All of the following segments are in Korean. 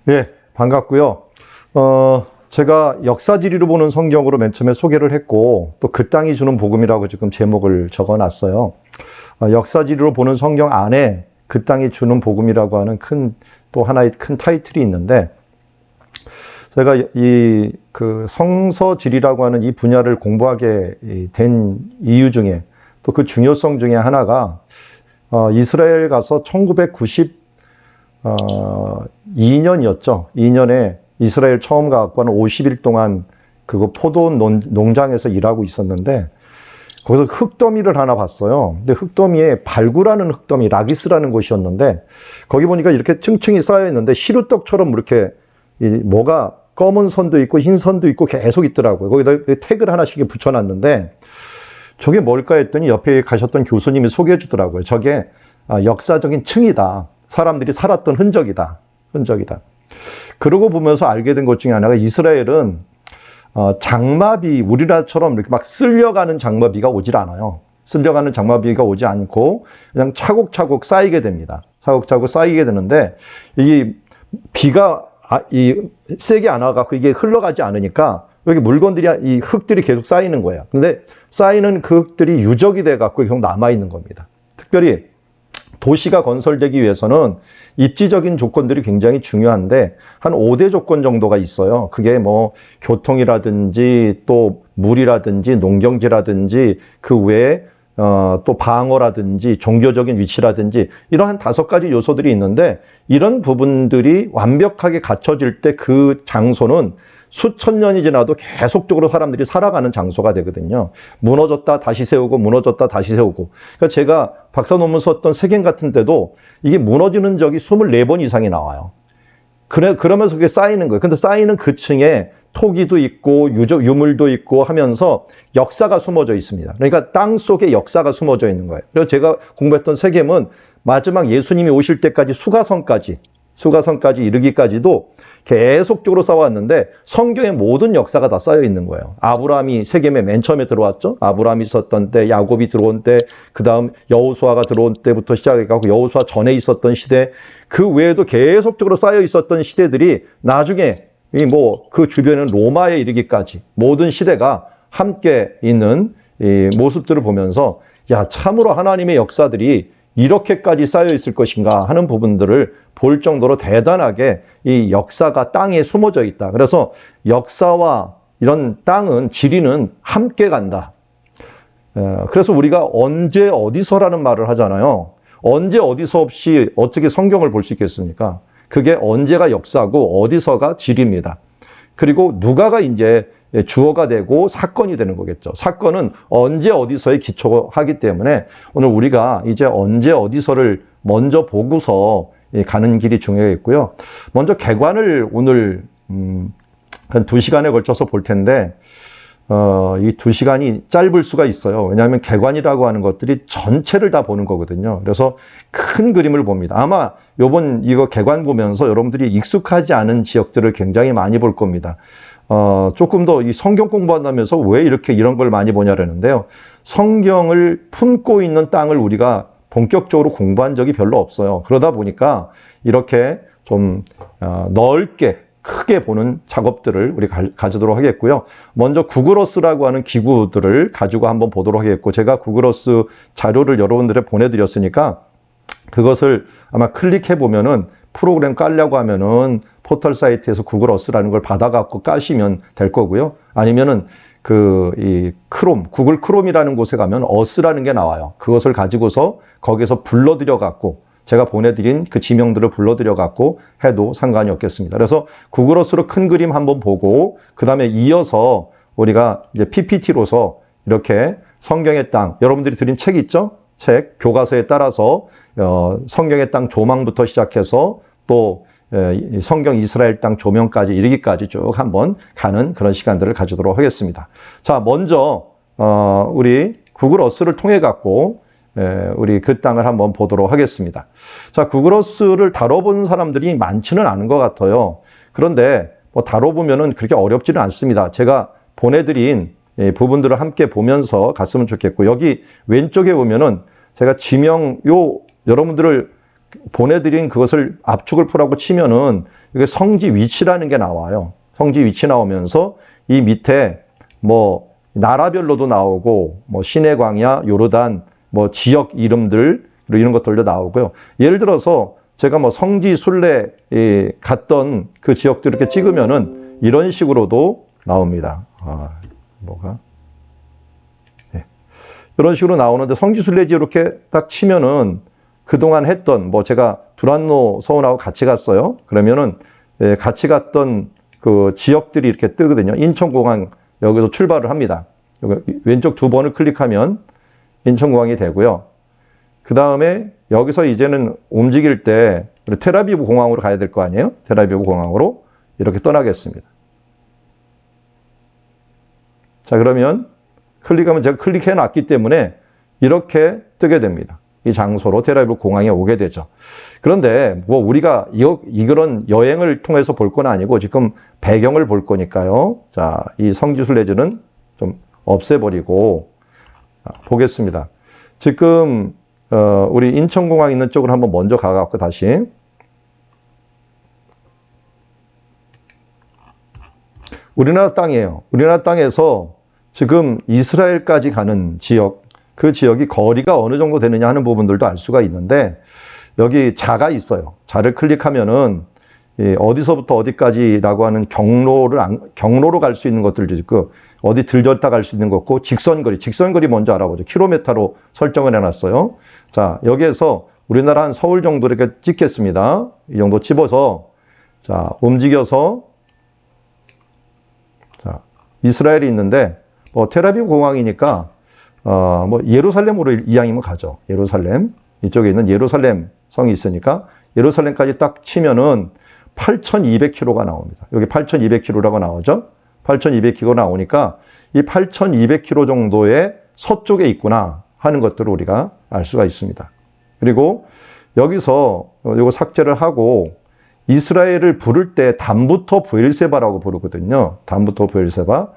예, 반갑고요. 제가 역사지리로 보는 성경으로 맨 처음에 소개를 했고, 또 그 땅이 주는 복음이라고 지금 제목을 적어 놨어요. 역사지리로 보는 성경 안에 그 땅이 주는 복음이라고 하는 또 하나의 큰 타이틀이 있는데, 제가 성서지리라고 하는 이 분야를 공부하게 된 이유 중에, 또 그 중요성 중에 하나가, 이스라엘 가서 1992년이었죠. 2년에 이스라엘 처음 가고 한 50일 동안 그거 포도 농장에서 일하고 있었는데, 거기서 흙더미를 하나 봤어요. 근데 흙더미에 발구라는 흙더미, 라기스라는 곳이었는데, 거기 보니까 이렇게 층층이 쌓여 있는데, 시루떡처럼 이렇게 뭐가 검은 선도 있고 흰 선도 있고 계속 있더라고요. 거기다 태그를 하나씩 붙여놨는데, 저게 뭘까 했더니 옆에 가셨던 교수님이 소개해 주더라고요. 저게 역사적인 층이다. 사람들이 살았던 흔적이다. 그러고 보면서 알게 된 것 중에 하나가, 이스라엘은 장마비, 우리나라처럼 이렇게 막 쓸려가는 장마비가 오질 않아요. 쓸려가는 장마비가 오지 않고 그냥 차곡차곡 쌓이게 됩니다. 차곡차곡 쌓이게 되는데, 이 비가 세게 안 와갖고 이게 흘러가지 않으니까 여기 물건들이, 이 흙들이 계속 쌓이는 거예요. 근데 쌓이는 그 흙들이 유적이 돼갖고 계속 남아있는 겁니다. 특별히 도시가 건설되기 위해서는 입지적인 조건들이 굉장히 중요한데, 한 5대 조건 정도가 있어요. 그게 뭐 교통이라든지 또 물이라든지 농경지라든지 그 외에 또 방어라든지 종교적인 위치라든지 이러한 5가지 요소들이 있는데, 이런 부분들이 완벽하게 갖춰질 때 그 장소는 수천 년이 지나도 계속적으로 사람들이 살아가는 장소가 되거든요. 무너졌다 다시 세우고 무너졌다 다시 세우고. 그러니까 제가 박사 논문 썼던 세겜 같은 데도 이게 무너지는 적이 24번 이상이 나와요. 그러면서 그게 쌓이는 거예요. 근데 쌓이는 그 층에 토기도 있고 유물도 있고 하면서 역사가 숨어져 있습니다. 그러니까 땅 속에 역사가 숨어져 있는 거예요. 그래서 제가 공부했던 세겜은 마지막 예수님이 오실 때까지 수가성까지 이르기까지도 계속적으로 쌓아왔는데, 성경의 모든 역사가 다 쌓여 있는 거예요. 아브라함이 세겜에 맨 처음에 들어왔죠. 아브라함이 있었던 때, 야곱이 들어온 때, 그 다음 여호수아가 들어온 때부터 시작해가지고 여호수아 전에 있었던 시대, 그 외에도 계속적으로 쌓여 있었던 시대들이 나중에 그 주변은 로마에 이르기까지 모든 시대가 함께 있는 이 모습들을 보면서, 야, 참으로 하나님의 역사들이 이렇게까지 쌓여 있을 것인가 하는 부분들을 볼 정도로 대단하게 이 역사가 땅에 숨어져 있다. 그래서 역사와 이런 땅은, 지리는 함께 간다. 그래서 우리가 언제 어디서라는 말을 하잖아요. 언제 어디서 없이 어떻게 성경을 볼 수 있겠습니까? 그게 언제가 역사고 어디서가 지리입니다. 그리고 누가가 이제 주어가 되고 사건이 되는 거겠죠. 사건은 언제 어디서에 기초하기 때문에 오늘 우리가 이제 언제 어디서를 먼저 보고서 가는 길이 중요했고요. 먼저 개관을 오늘 한 2시간에 걸쳐서 볼 텐데, 이 2시간이 짧을 수가 있어요. 왜냐하면 개관이라고 하는 것들이 전체를 다 보는 거거든요. 그래서 큰 그림을 봅니다. 아마 이거 개관 보면서 여러분들이 익숙하지 않은 지역들을 굉장히 많이 볼 겁니다. 조금 더 이 성경 공부한다면서 왜 이렇게 이런 걸 많이 보냐라는데요. 성경을 품고 있는 땅을 우리가 본격적으로 공부한 적이 별로 없어요. 그러다 보니까 이렇게 좀 넓게 크게 보는 작업들을 우리 가지도록 하겠고요. 먼저 구글어스라고 하는 기구들을 가지고 한번 보도록 하겠고, 제가 구글어스 자료를 여러분들에 보내드렸으니까 그것을 아마 클릭해 보면은, 프로그램 깔려고 하면은 포털 사이트에서 구글어스라는 걸 받아갖고 까시면 될 거고요. 아니면은 구글 크롬이라는 곳에 가면 어스라는 게 나와요. 그것을 가지고서 거기서 불러들여갖고, 제가 보내드린 그 지명들을 불러들여갖고 해도 상관이 없겠습니다. 그래서 구글어스로 큰 그림 한번 보고, 그 다음에 이어서 우리가 이제 PPT로서 이렇게 성경의 땅, 여러분들이 드린 책 있죠? 책, 교과서에 따라서 성경의 땅 조망부터 시작해서 또 성경 이스라엘 땅 조명까지 이르기까지 쭉 한번 가는 그런 시간들을 가지도록 하겠습니다. 자, 먼저 우리 구글어스를 통해 갖고 우리 그 땅을 한번 보도록 하겠습니다. 자, 구글어스를 다뤄본 사람들이 많지는 않은 것 같아요. 그런데 다뤄보면은 그렇게 어렵지는 않습니다. 제가 보내드린 부분들을 함께 보면서 갔으면 좋겠고, 여기 왼쪽에 보면은 제가 여러분들을 보내드린 그것을 압축을 풀라고 치면은 이게 성지 위치라는 게 나와요. 성지 위치 나오면서 이 밑에 뭐 나라별로도 나오고 뭐 시내 광야, 요르단, 뭐 지역 이름들 이런 것들도 나오고요. 예를 들어서 제가 뭐 성지 순례 갔던 그 지역들 이렇게 찍으면은 이런 식으로도 나옵니다. 뭐가? 네. 이런 식으로 나오는데 성지 순례지 이렇게 딱 치면은 그동안 했던 뭐 제가 두란노 서원하고 같이 갔어요. 그러면은 같이 갔던 그 지역들이 이렇게 뜨거든요. 인천공항 여기서 출발을 합니다. 여기 왼쪽 두 번을 클릭하면 인천공항이 되고요. 그 다음에 여기서 이제는 움직일 때 텔아비브 공항으로 가야 될 거 아니에요? 텔아비브 공항으로 이렇게 떠나겠습니다. 자, 그러면 클릭하면 제가 클릭해 놨기 때문에 이렇게 뜨게 됩니다. 이 장소로 텔아비브 공항에 오게 되죠. 그런데 뭐 우리가 이런 여행을 통해서 볼 건 아니고 지금 배경을 볼 거니까요. 자, 이 성지순례지는 좀 없애버리고 보겠습니다. 지금 우리 인천공항 있는 쪽으로 한번 먼저 가갖고 다시 우리나라 땅이에요. 우리나라 땅에서 지금 이스라엘까지 가는 지역, 그 지역이 거리가 어느 정도 되느냐 하는 부분들도 알 수가 있는데 여기 자가 있어요. 자를 클릭하면은 어디서부터 어디까지라고 하는 경로로 갈 수 있는 것들도 있고 어디 들렸다 갈 수 있는 거고 직선거리 먼저 알아보죠. 킬로미터로 설정을 해놨어요. 자, 여기에서 우리나라 한 서울 정도 이렇게 찍겠습니다. 이 정도 집어서 자, 움직여서 자, 이스라엘이 있는데 텔아비브 공항이니까 뭐 예루살렘으로 이왕이면 가죠. 예루살렘. 이쪽에 있는 예루살렘 성이 있으니까 예루살렘까지 딱 치면은 8,200km가 나옵니다. 여기 8,200km라고 나오죠. 8,200km 나오니까 이 8,200km 정도의 서쪽에 있구나 하는 것들을 우리가 알 수가 있습니다. 그리고 여기서 이거 삭제를 하고 이스라엘을 부를 때 단부터 브엘세바라고 부르거든요. 단부터 브엘세바.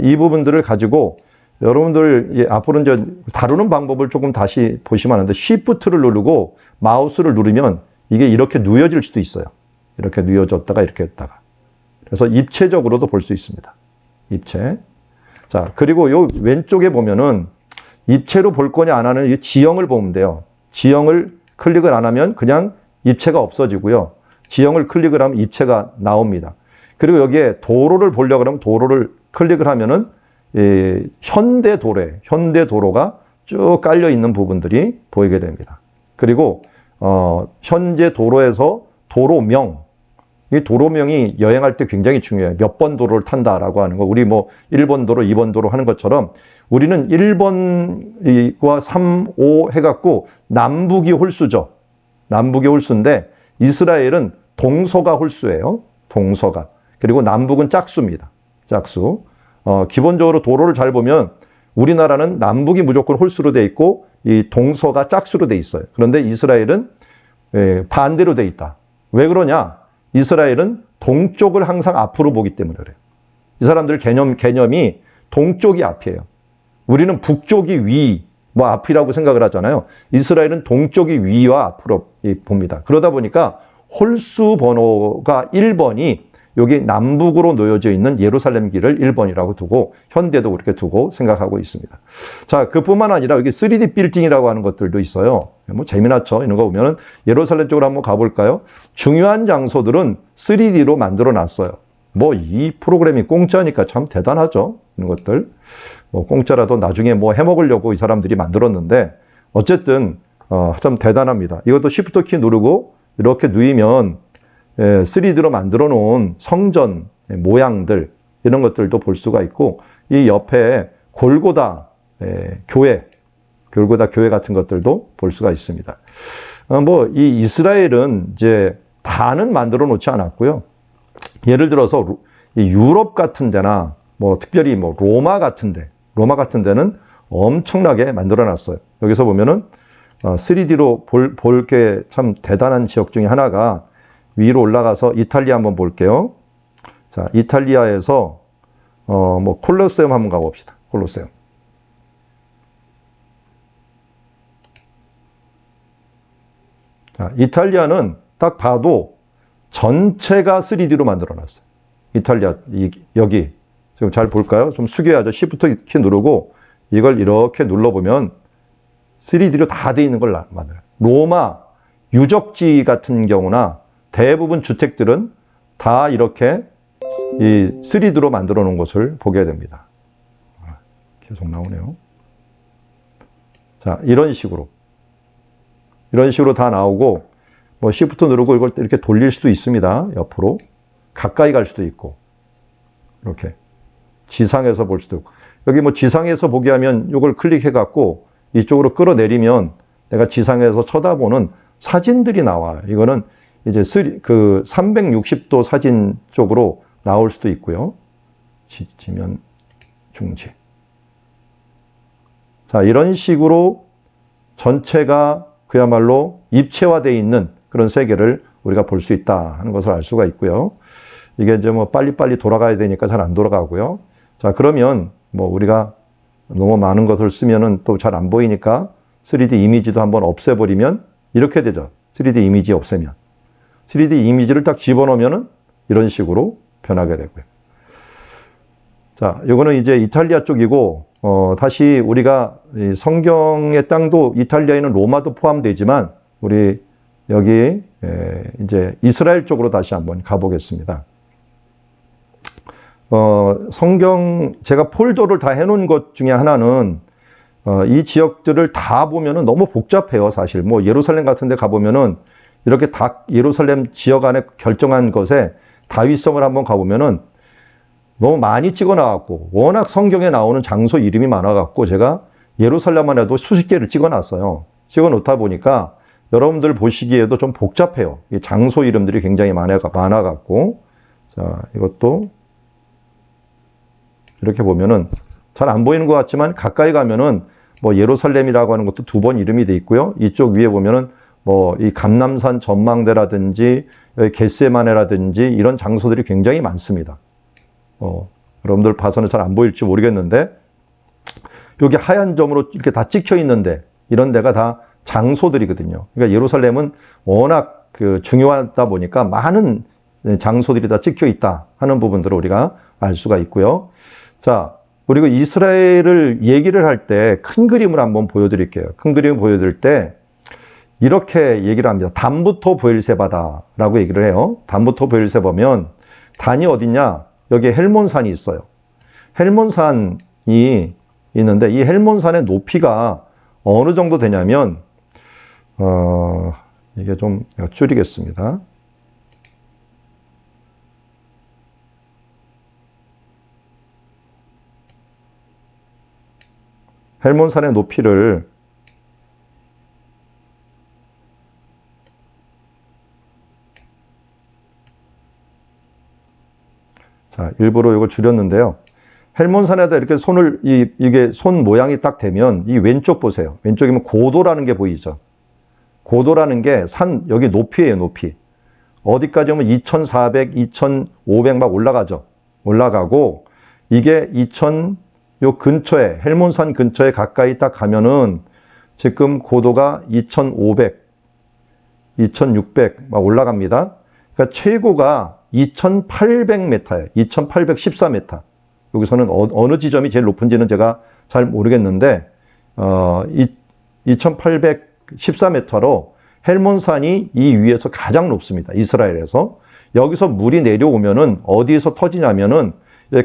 이 부분들을 가지고 여러분들 앞으로 이제 다루는 방법을 조금 다시 보시면 하는데 Shift를 누르고 마우스를 누르면 이게 이렇게 누워질 수도 있어요. 이렇게 누워졌다가 이렇게 했다가. 그래서 입체적으로도 볼 수 있습니다. 입체. 자, 그리고 요 왼쪽에 보면은 입체로 볼 거냐 안 하는 이 지형을 보면 돼요. 지형을 클릭을 안 하면 그냥 입체가 없어지고요. 지형을 클릭을 하면 입체가 나옵니다. 그리고 여기에 도로를 보려고 하면 도로를 클릭을 하면은 현대도로가 쭉 깔려 있는 부분들이 보이게 됩니다. 그리고 현재 도로에서 도로명, 이 도로명이 여행할 때 굉장히 중요해요. 몇 번 도로를 탄다라고 하는 거. 우리 뭐 1번 도로, 2번 도로 하는 것처럼 우리는 1번과 3, 5 해갖고 남북이 홀수죠. 남북이 홀수인데 이스라엘은 동서가 홀수예요. 동서가. 그리고 남북은 짝수입니다. 짝수. 기본적으로 도로를 잘 보면 우리나라는 남북이 무조건 홀수로 돼 있고 이 동서가 짝수로 돼 있어요. 그런데 이스라엘은 반대로 돼 있다. 왜 그러냐? 이스라엘은 동쪽을 항상 앞으로 보기 때문에 그래요. 이 사람들 개념이 동쪽이 앞이에요. 우리는 북쪽이 앞이라고 생각을 하잖아요. 이스라엘은 동쪽이 위와 앞으로 봅니다. 그러다 보니까 홀수 번호가 1번이 여기 남북으로 놓여져 있는 예루살렘 길을 1번이라고 두고 현대도 그렇게 두고 생각하고 있습니다. 자, 그뿐만 아니라 여기 3D 빌딩이라고 하는 것들도 있어요. 뭐 재미나죠? 이런 거 보면은 예루살렘 쪽으로 한번 가볼까요? 중요한 장소들은 3D로 만들어 놨어요. 뭐 이 프로그램이 공짜니까 참 대단하죠. 이런 것들. 뭐 공짜라도 나중에 뭐 해먹으려고 이 사람들이 만들었는데 어쨌든 참 대단합니다. 이것도 Shift 키 누르고 이렇게 누이면 3D로 만들어 놓은 성전 모양들 이런 것들도 볼 수가 있고 이 옆에 골고다 교회 같은 것들도 볼 수가 있습니다. 뭐 이 이스라엘은 이제 다는 만들어 놓지 않았고요. 예를 들어서 유럽 같은 데나 뭐 특별히 뭐 로마 같은 데는 엄청나게 만들어 놨어요. 여기서 보면은 3D로 볼 게 참 대단한 지역 중에 하나가 위로 올라가서 이탈리아 한번 볼게요. 자, 이탈리아에서 뭐 콜로세움 한번 가봅시다. 콜로세움. 자, 이탈리아는 딱 봐도 전체가 3D로 만들어놨어요. 이탈리아, 여기. 지금 잘 볼까요? 좀 숙여야죠. Shift 키 누르고 이걸 이렇게 눌러보면 3D로 다 돼 있는 걸 만들어요. 로마 유적지 같은 경우나 대부분 주택들은 다 이렇게 이 3D로 만들어 놓은 것을 보게 됩니다. 계속 나오네요. 자, 이런 식으로 다 나오고, 뭐 Shift 누르고 이걸 이렇게 돌릴 수도 있습니다. 옆으로 가까이 갈 수도 있고, 이렇게 지상에서 볼 수도 있고. 여기 뭐 지상에서 보게 하면 이걸 클릭해 갖고 이쪽으로 끌어내리면 내가 지상에서 쳐다보는 사진들이 나와요. 이거는 이제 360도 사진 쪽으로 나올 수도 있고요. 지면 중지. 자, 이런 식으로 전체가 그야말로 입체화되어 있는 그런 세계를 우리가 볼 수 있다 하는 것을 알 수가 있고요. 이게 이제 뭐 빨리빨리 돌아가야 되니까 잘 안 돌아가고요. 자, 그러면 뭐 우리가 너무 많은 것을 쓰면은 또 잘 안 보이니까 3D 이미지도 한번 없애버리면 이렇게 되죠. 3D 이미지 없애면. 3D 이미지를 딱 집어넣으면은 이런 식으로 변하게 되고요. 자, 이거는 이제 이탈리아 쪽이고, 다시 우리가 성경의 땅도 이탈리아에는 로마도 포함되지만, 우리 여기 이제 이스라엘 쪽으로 다시 한번 가보겠습니다. 성경, 제가 폴더를 다 해놓은 것 중에 하나는, 이 지역들을 다 보면은 너무 복잡해요, 사실. 뭐, 예루살렘 같은 데 가보면은, 이렇게 다 예루살렘 지역 안에 결정한 것에 다윗성을 한번 가보면은, 너무 많이 찍어 놔갖고, 워낙 성경에 나오는 장소 이름이 많아갖고, 제가 예루살렘만 해도 수십 개를 찍어 놨어요. 찍어 놓다 보니까, 여러분들 보시기에도 좀 복잡해요. 이 장소 이름들이 굉장히 많아갖고. 자, 이것도, 이렇게 보면은, 잘 안 보이는 것 같지만, 가까이 가면은, 뭐, 예루살렘이라고 하는 것도 2번 이름이 돼 있고요. 이쪽 위에 보면은, 뭐, 이 감람산 전망대라든지, 여기 겟세마네라든지, 이런 장소들이 굉장히 많습니다. 여러분들 봐서는 잘 안 보일지 모르겠는데, 여기 하얀 점으로 이렇게 다 찍혀 있는데, 이런 데가 다 장소들이거든요. 그러니까 예루살렘은 워낙 중요하다 보니까 많은 장소들이 다 찍혀 있다 하는 부분들을 우리가 알 수가 있고요. 자, 그리고 이스라엘을 얘기를 할 때 큰 그림을 한번 보여드릴게요. 큰 그림을 보여드릴 때, 이렇게 얘기를 합니다. 단부터 브엘세바다라고 얘기를 해요. 단부터 브엘세바면, 단이 어디냐? 여기에 헬몬산이 있어요. 헬몬산이 있는데 이 헬몬산의 높이가 어느 정도 되냐면 이게 좀 줄이겠습니다. 헬몬산의 높이를 자, 일부러 이걸 줄였는데요. 헬몬산에다 이렇게 손을, 이게 손 모양이 딱 되면, 이 왼쪽 보세요. 왼쪽이면 고도라는 게 보이죠. 고도라는 게 여기 높이예요, 높이. 어디까지 오면 2400, 2500 막 올라가죠. 올라가고, 이게 요 근처에, 헬몬산 근처에 가까이 딱 가면은, 지금 고도가 2500, 2600 막 올라갑니다. 그러니까 최고가 2800m예요. 2814m. 여기서는 어느 지점이 제일 높은지는 제가 잘 모르겠는데 2814m로 헬몬산이 이 위에서 가장 높습니다. 이스라엘에서. 여기서 물이 내려오면은 어디에서 터지냐면은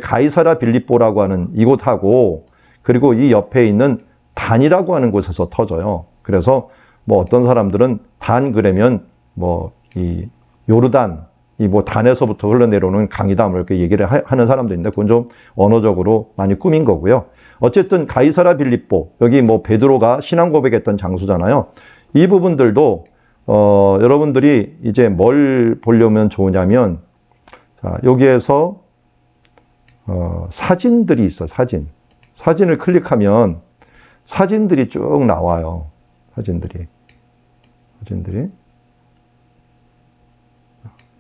가이사랴 빌립보라고 하는 이곳하고 그리고 이 옆에 있는 단이라고 하는 곳에서 터져요. 그래서 뭐 어떤 사람들은 단 그러면 뭐 이 요르단 뭐 단에서부터 흘러내려오는 강이다 뭐 이렇게 얘기를 하는 사람도 있는데 그건 좀 언어적으로 많이 꾸민 거고요. 어쨌든 가이사랴 빌립보 여기 뭐 베드로가 신앙 고백했던 장소잖아요. 이 부분들도 여러분들이 이제 뭘 보려면 좋으냐면 자, 여기에서 사진들이 있어. 사진을 클릭하면 사진들이 쭉 나와요.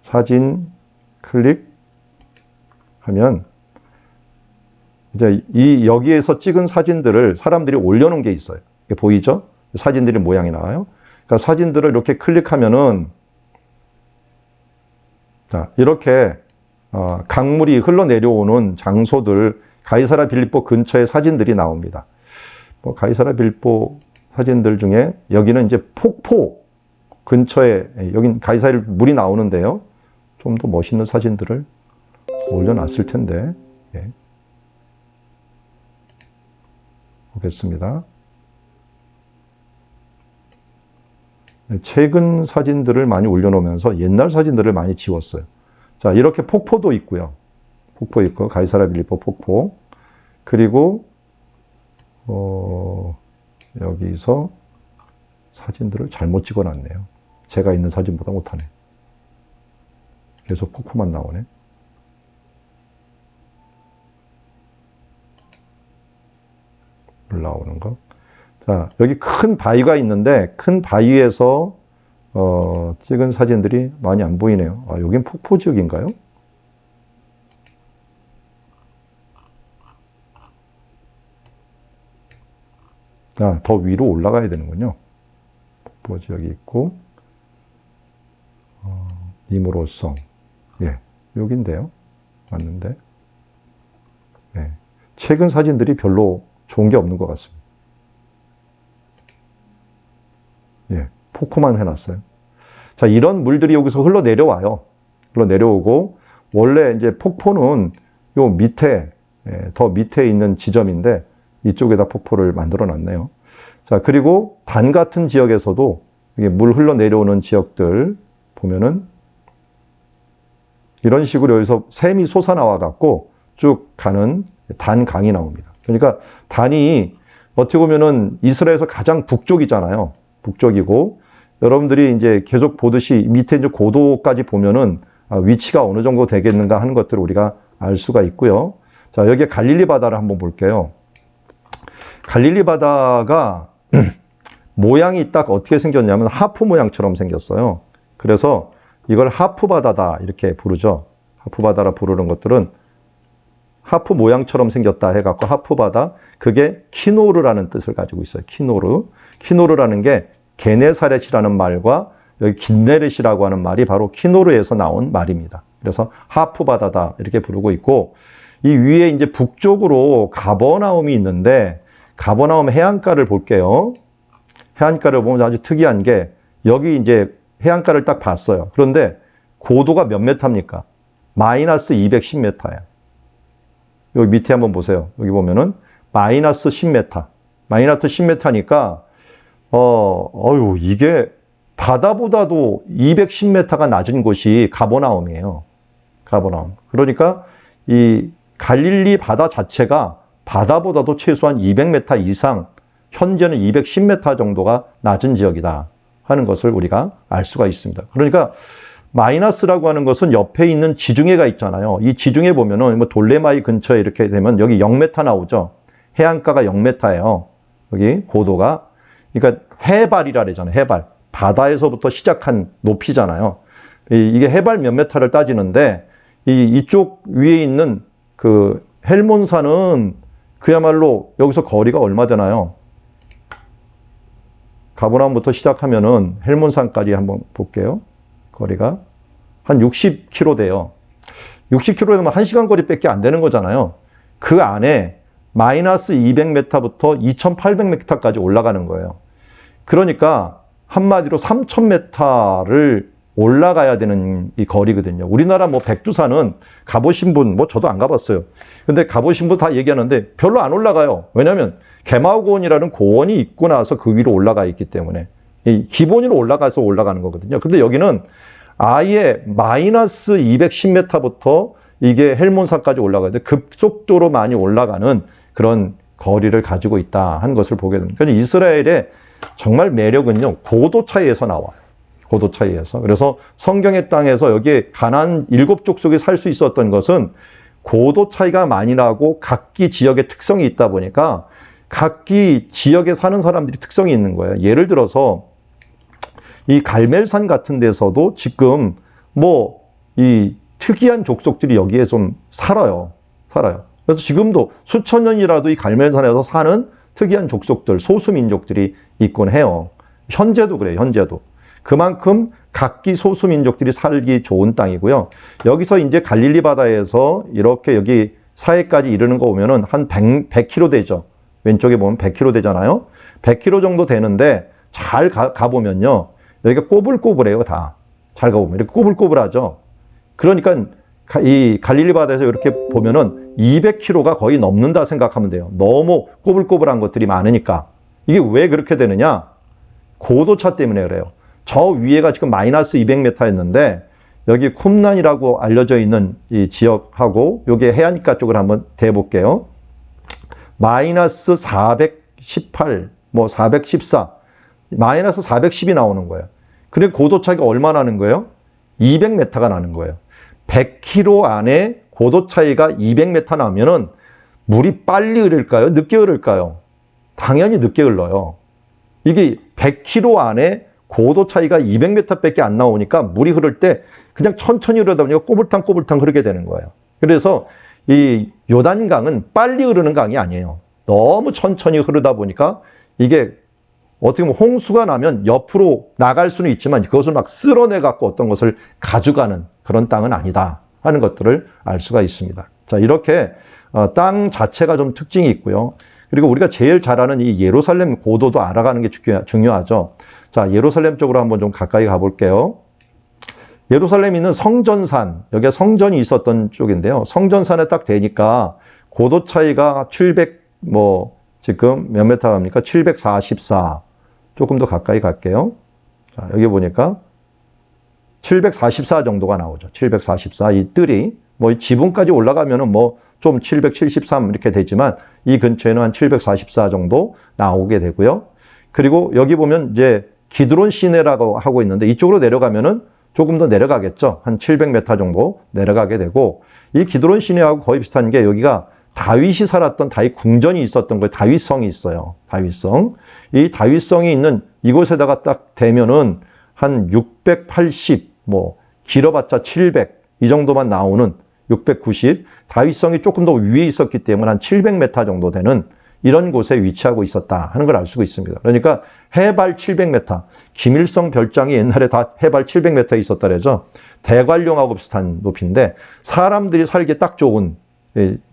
사진 클릭하면 이제 여기에서 찍은 사진들을 사람들이 올려놓은 게 있어요. 이게 보이죠? 사진들이 모양이 나와요. 그러니까 사진들을 이렇게 클릭하면은 자, 이렇게 강물이 흘러내려오는 장소들, 가이사라 빌립보 근처의 사진들이 나옵니다. 뭐 가이사라 빌립보 사진들 중에 여기는 이제 폭포 근처에, 여긴 가이사라 물이 나오는데요. 좀 더 멋있는 사진들을 올려놨을 텐데, 예. 보겠습니다. 최근 사진들을 많이 올려놓으면서 옛날 사진들을 많이 지웠어요. 자, 이렇게 폭포도 있고요. 폭포 있고, 가이사라 빌립보 폭포. 그리고, 여기서 사진들을 잘못 찍어놨네요. 제가 있는 사진보다 못하네. 계속 폭포만 나오네. 올라오는 거. 자, 여기 큰 바위가 있는데, 큰 바위에서, 찍은 사진들이 많이 안 보이네요. 아, 여긴 폭포 지역인가요? 아, 더 위로 올라가야 되는군요. 폭포 지역이 있고, 니무로성. 예, 여긴데요. 맞는데. 예. 최근 사진들이 별로 좋은 게 없는 것 같습니다. 예, 폭포만 해놨어요. 자, 이런 물들이 여기서 흘러내려와요. 흘러내려오고, 원래 이제 폭포는 요 밑에, 더 밑에 있는 지점인데, 이쪽에다 폭포를 만들어 놨네요. 자, 그리고 단 같은 지역에서도 이게 물 흘러내려오는 지역들 보면은 이런 식으로 여기서 샘이 솟아나와 갖고 쭉 가는 단강이 나옵니다. 그러니까 단이 어떻게 보면은 이스라엘에서 가장 북쪽이잖아요. 북쪽이고, 여러분들이 이제 계속 보듯이 밑에 이제 고도까지 보면은 위치가 어느 정도 되겠는가 하는 것들을 우리가 알 수가 있고요. 자, 여기에 갈릴리 바다를 한번 볼게요. 갈릴리 바다가 모양이 딱 어떻게 생겼냐면 하프 모양처럼 생겼어요. 그래서 이걸 하프 바다다 이렇게 부르죠. 하프 바다라 부르는 것들은 하프 모양처럼 생겼다 해갖고 하프 바다, 그게 키노르라는 뜻을 가지고 있어요. 키노르. 키노르라는 게 게네사렛이라는 말과 여기 긴네렛이라고 하는 말이 바로 키노르에서 나온 말입니다. 그래서 하프 바다다 이렇게 부르고 있고, 이 위에 이제 북쪽으로 가버나움이 있는데, 가버나움 해안가를 볼게요. 해안가를 보면 아주 특이한 게, 여기 이제 해안가를 딱 봤어요. 그런데 고도가 몇 메타입니까? 마이너스 210m예요. 여기 밑에 한번 보세요. 여기 보면은 마이너스 10m. 마이너스 10m니까, 이게 바다보다도 210m가 낮은 곳이 가버나움이에요. 가버나움. 그러니까 이 갈릴리 바다 자체가 바다보다도 최소한 200m 이상, 현재는 210m 정도가 낮은 지역이다 하는 것을 우리가 알 수가 있습니다. 그러니까 마이너스라고 하는 것은 옆에 있는 지중해가 있잖아요. 이 지중해 보면은 뭐 돌레마이 근처에 이렇게 되면 여기 0m 나오죠. 해안가가 0m예요. 여기 고도가. 그러니까 해발이라 그러잖아요. 해발. 바다에서부터 시작한 높이잖아요. 이게 해발 몇 메타를 따지는데, 이쪽 위에 있는 그 헬몬산은 그야말로 여기서 거리가 얼마 되나요? 가버나움부터 시작하면은 헬몬산까지 한번 볼게요. 거리가 한 60km 돼요. 60km 되면 1시간 거리밖에 안 되는 거잖아요. 그 안에 마이너스 200m부터 2800m까지 올라가는 거예요. 그러니까 한마디로 3000m를 올라가야 되는 이 거리거든요. 우리나라 뭐 백두산은 가보신 분, 뭐 저도 안 가봤어요. 근데 가보신 분 다 얘기하는데 별로 안 올라가요. 왜냐하면 개마고원이라는 고원이 있고 나서 그 위로 올라가 있기 때문에 이 기본으로 올라가서 올라가는 거거든요. 근데 여기는 아예 마이너스 210m부터 이게 헬몬산까지 올라가야 돼. 급속도로 많이 올라가는 그런 거리를 가지고 있다 하는 것을 보게 됩니다. 그러니까 이스라엘의 정말 매력은요, 고도 차이에서 나와요. 고도 차이에서. 그래서 성경의 땅에서 여기에 가나안 7족속이 살 수 있었던 것은 고도 차이가 많이 나고 각기 지역의 특성이 있다 보니까 각기 지역에 사는 사람들이 특성이 있는 거예요. 예를 들어서 이 갈멜산 같은 데서도 지금 뭐 이 특이한 족속들이 여기에 좀 살아요. 그래서 지금도 수천 년이라도 이 갈멜산에서 사는 특이한 족속들, 소수민족들이 있곤 해요. 현재도 그래요. 현재도. 그만큼 각기 소수민족들이 살기 좋은 땅이고요. 여기서 이제 갈릴리 바다에서 이렇게 여기 사해까지 이르는 거 보면은 한 100km 되죠. 왼쪽에 보면 100km 되잖아요. 100km 정도 되는데 잘 가보면요. 여기가 꼬불꼬불해요, 다. 잘 가보면. 이렇게 꼬불꼬불하죠. 그러니까 이 갈릴리 바다에서 이렇게 보면은 200km가 거의 넘는다 생각하면 돼요. 너무 꼬불꼬불한 것들이 많으니까. 이게 왜 그렇게 되느냐? 고도차 때문에 그래요. 저 위에가 지금 마이너스 200m였는데 여기 쿰란이라고 알려져 있는 이 지역하고 요게 해안가 쪽을 한번 대볼게요. 마이너스 418, 뭐 414, 마이너스 410이 나오는 거예요. 그리고 고도차이가 얼마 나는 거예요? 200m가 나는 거예요. 100km 안에 고도 차이가 200m 나면은 물이 빨리 흐를까요? 늦게 흐를까요? 당연히 늦게 흘러요. 이게 100km 안에 고도 차이가 200m 밖에 안 나오니까 물이 흐를 때 그냥 천천히 흐르다 보니까 꼬불탕꼬불탕 흐르게 되는 거예요. 그래서 이 요단강은 빨리 흐르는 강이 아니에요. 너무 천천히 흐르다 보니까 이게 어떻게 보면 홍수가 나면 옆으로 나갈 수는 있지만 그것을 막 쓸어내 갖고 어떤 것을 가져가는 그런 땅은 아니다 하는 것들을 알 수가 있습니다. 자, 이렇게 땅 자체가 좀 특징이 있고요. 그리고 우리가 제일 잘 아는 이 예루살렘 고도도 알아가는 게 중요하죠. 자, 예루살렘 쪽으로 한번 좀 가까이 가볼게요. 예루살렘에 있는 성전산, 여기가 성전이 있었던 쪽인데요. 성전산에 딱 대니까 고도 차이가 700, 지금 몇 메타 갑니까? 744. 조금 더 가까이 갈게요. 자, 여기 보니까 744 정도가 나오죠. 744. 이 뜰이, 지붕까지 올라가면은 좀 773 이렇게 되지만 이 근처에는 한 744 정도 나오게 되고요. 그리고 여기 보면 이제 기드론 시내라고 하고 있는데 이쪽으로 내려가면은 조금 더 내려가겠죠. 한 700m 정도 내려가게 되고 이 기드론 시내하고 거의 비슷한 게 여기가 다윗이 살았던 다윗 궁전이 있었던 거예요. 다윗성이 있어요. 다윗성. 이 다윗성이 있는 이곳에다가 딱 대면은 한 680, 길어봤자 700, 이 정도만 나오는 690, 다윗성이 조금 더 위에 있었기 때문에 한 700m 정도 되는 이런 곳에 위치하고 있었다 하는 걸 알 수가 있습니다. 그러니까 해발 700m, 김일성 별장이 옛날에 다 해발 700m에 있었다 그러죠. 대관령하고 비슷한 높이인데 사람들이 살기 딱 좋은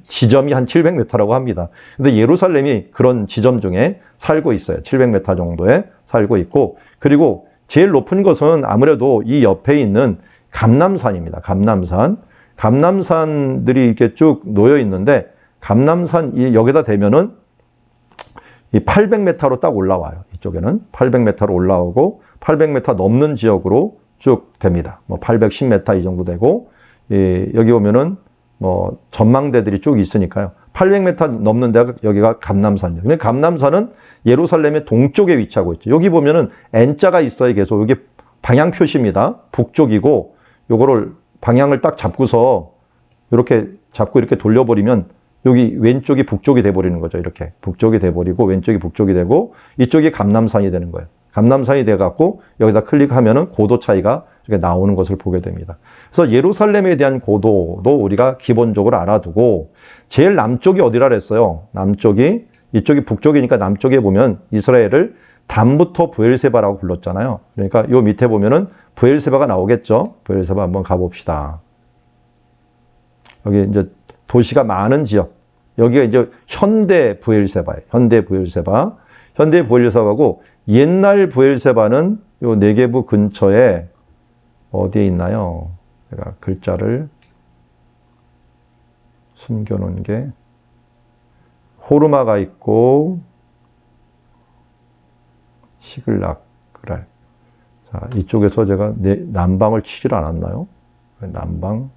지점이 한 700m라고 합니다. 근데 예루살렘이 그런 지점 중에 살고 있어요. 700m 정도에 살고 있고, 그리고 제일 높은 것은 아무래도 이 옆에 있는 감람산입니다. 감람산. 감람산들이 이렇게 쭉 놓여 있는데, 감람산 여기다 대면은 이 800m로 딱 올라와요. 이쪽에는 800m로 올라오고 800m 넘는 지역으로 쭉 됩니다. 810m 이 정도 되고, 여기 보면은 전망대들이 쭉 있으니까요. 800m 넘는 데가 여기가 감람산이에요. 근데 감람산은 예루살렘의 동쪽에 위치하고 있죠. 여기 보면은 N자가 있어요. 계속 여기 방향 표시입니다. 북쪽이고 요거를 방향을 딱 잡고서 이렇게 잡고 이렇게 돌려버리면 여기 왼쪽이 북쪽이 돼버리는 거죠. 이렇게 북쪽이 돼버리고 왼쪽이 북쪽이 되고 이쪽이 감람산이 되는 거예요. 감람산이 돼갖고 여기다 클릭하면은 고도 차이가 이렇게 나오는 것을 보게 됩니다. 그래서 예루살렘에 대한 고도도 우리가 기본적으로 알아두고 제일 남쪽이 어디라 그랬어요? 남쪽이 이쪽이 북쪽이니까 남쪽에 보면 이스라엘을 단부터 브엘세바라고 불렀잖아요. 그러니까 요 밑에 보면은 브엘세바가 나오겠죠. 브엘세바 한번 가봅시다. 여기 이제 도시가 많은 지역. 여기가 이제 현대 브엘세바예요. 현대 브엘세바. 현대 브엘세바고 옛날 브엘세바는 요 네게부 근처에 어디에 있나요? 제가 글자를 숨겨놓은 게 호르마가 있고 시글락, 그랄. 자, 이쪽에서 제가 남방을 치질 않았나요? 남방.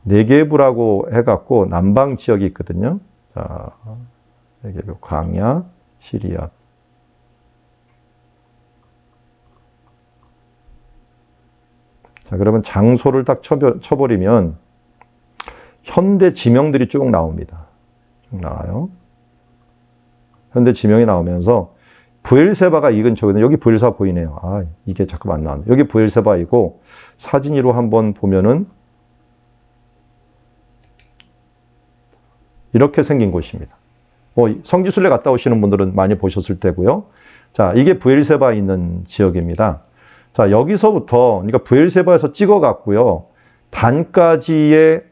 네게부라고 해갖고 남방 지역이 있거든요. 자, 네게부, 광야, 시리아. 자, 그러면 장소를 딱 쳐버리면 현대 지명들이 쭉 나옵니다. 쭉 나와요. 현대 지명이 나오면서 브엘세바가 이 근처거든요. 여기 브엘세바 보이네요. 아, 이게 자꾸 안 나왔네. 여기 브엘세바이고 사진으로 한번 보면은 이렇게 생긴 곳입니다. 성지순례 갔다 오시는 분들은 많이 보셨을 테고요. 자, 이게 브엘세바에 있는 지역입니다. 자, 여기서부터, 그러니까 브엘세바에서 찍어갔고요. 단까지의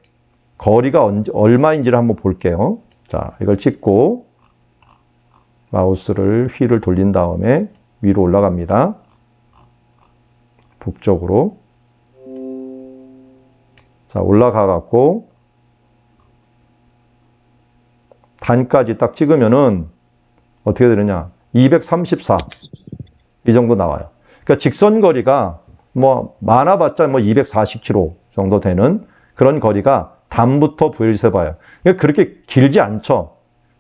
거리가 얼마인지를 한번 볼게요. 자, 이걸 찍고 마우스를 휠을 돌린 다음에 위로 올라갑니다. 북쪽으로. 자, 올라가 갖고 단까지 딱 찍으면은 어떻게 되느냐? 234. 이 정도 나와요. 그러니까 직선 거리가 뭐 많아봤자 뭐 240km 정도 되는 그런 거리가 단부터 브엘세바예요. 그러니까 그렇게 길지 않죠.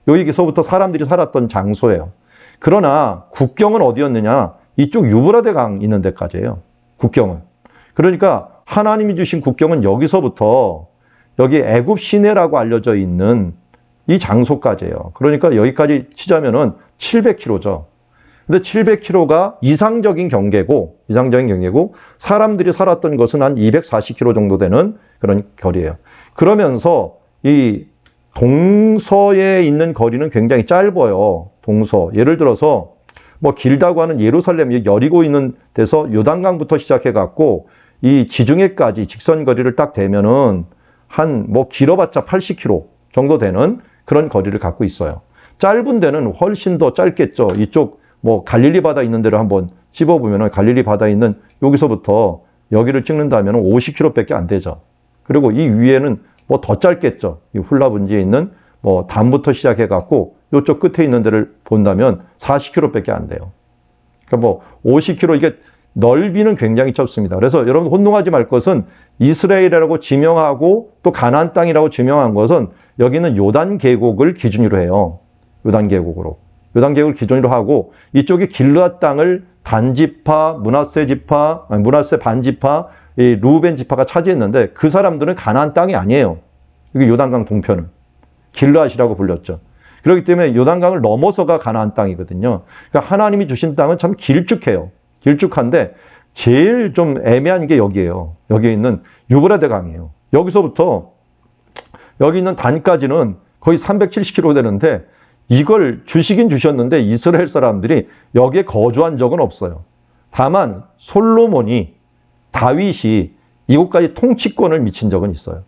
여기서부터 사람들이 살았던 장소예요. 그러나 국경은 어디였느냐? 이쪽 유브라데 강 있는 데까지예요. 국경은. 그러니까 하나님이 주신 국경은 여기서부터 여기 애굽 시내라고 알려져 있는 이 장소까지예요. 그러니까 여기까지 치자면은 700km죠. 근데 700km가 이상적인 경계고 사람들이 살았던 것은 한 240km 정도 되는 그런 거리예요. 그러면서 이 동서에 있는 거리는 굉장히 짧아요. 동서. 예를 들어서 뭐 길다고 하는 예루살렘, 여리고 있는 데서 요단강부터 시작해 갖고 이 지중해까지 직선 거리를 딱 대면은 한 뭐 길어봤자 80km 정도 되는 그런 거리를 갖고 있어요. 짧은 데는 훨씬 더 짧겠죠. 이쪽 뭐 갈릴리 바다 있는 데를 한번 찝어보면은 갈릴리 바다 있는 여기서부터 여기를 찍는다면 50km밖에 안 되죠. 그리고 이 위에는 뭐 더 짧겠죠. 이 훌라 분지에 있는 뭐 담부터 시작해 갖고 이쪽 끝에 있는 데를 본다면 40km밖에 안 돼요. 그러니까 뭐 50km, 이게 넓이는 굉장히 좁습니다. 그래서 여러분 혼동하지 말 것은 이스라엘이라고 지명하고 또 가나안 땅이라고 지명한 것은 여기는 요단 계곡을 기준으로 해요. 요단 계곡으로. 요단 계곡을 기준으로 하고 이쪽이 길르앗 땅을 단지파, 므낫세 반지파, 이 루벤 지파가 차지했는데 그 사람들은 가나안 땅이 아니에요. 여기 요단강 동편은 길르앗이라고 불렸죠. 그렇기 때문에 요단강을 넘어서가 가나안 땅이거든요. 그러니까 하나님이 주신 땅은 참 길쭉해요. 길쭉한데 제일 좀 애매한 게 여기에요. 여기에 있는 유브라데 강이에요. 여기서부터 여기 있는 단까지는 거의 370km 되는데 이걸 주시긴 주셨는데 이스라엘 사람들이 여기에 거주한 적은 없어요. 다만 솔로몬이, 다윗이 이곳까지 통치권을 미친 적은 있어요.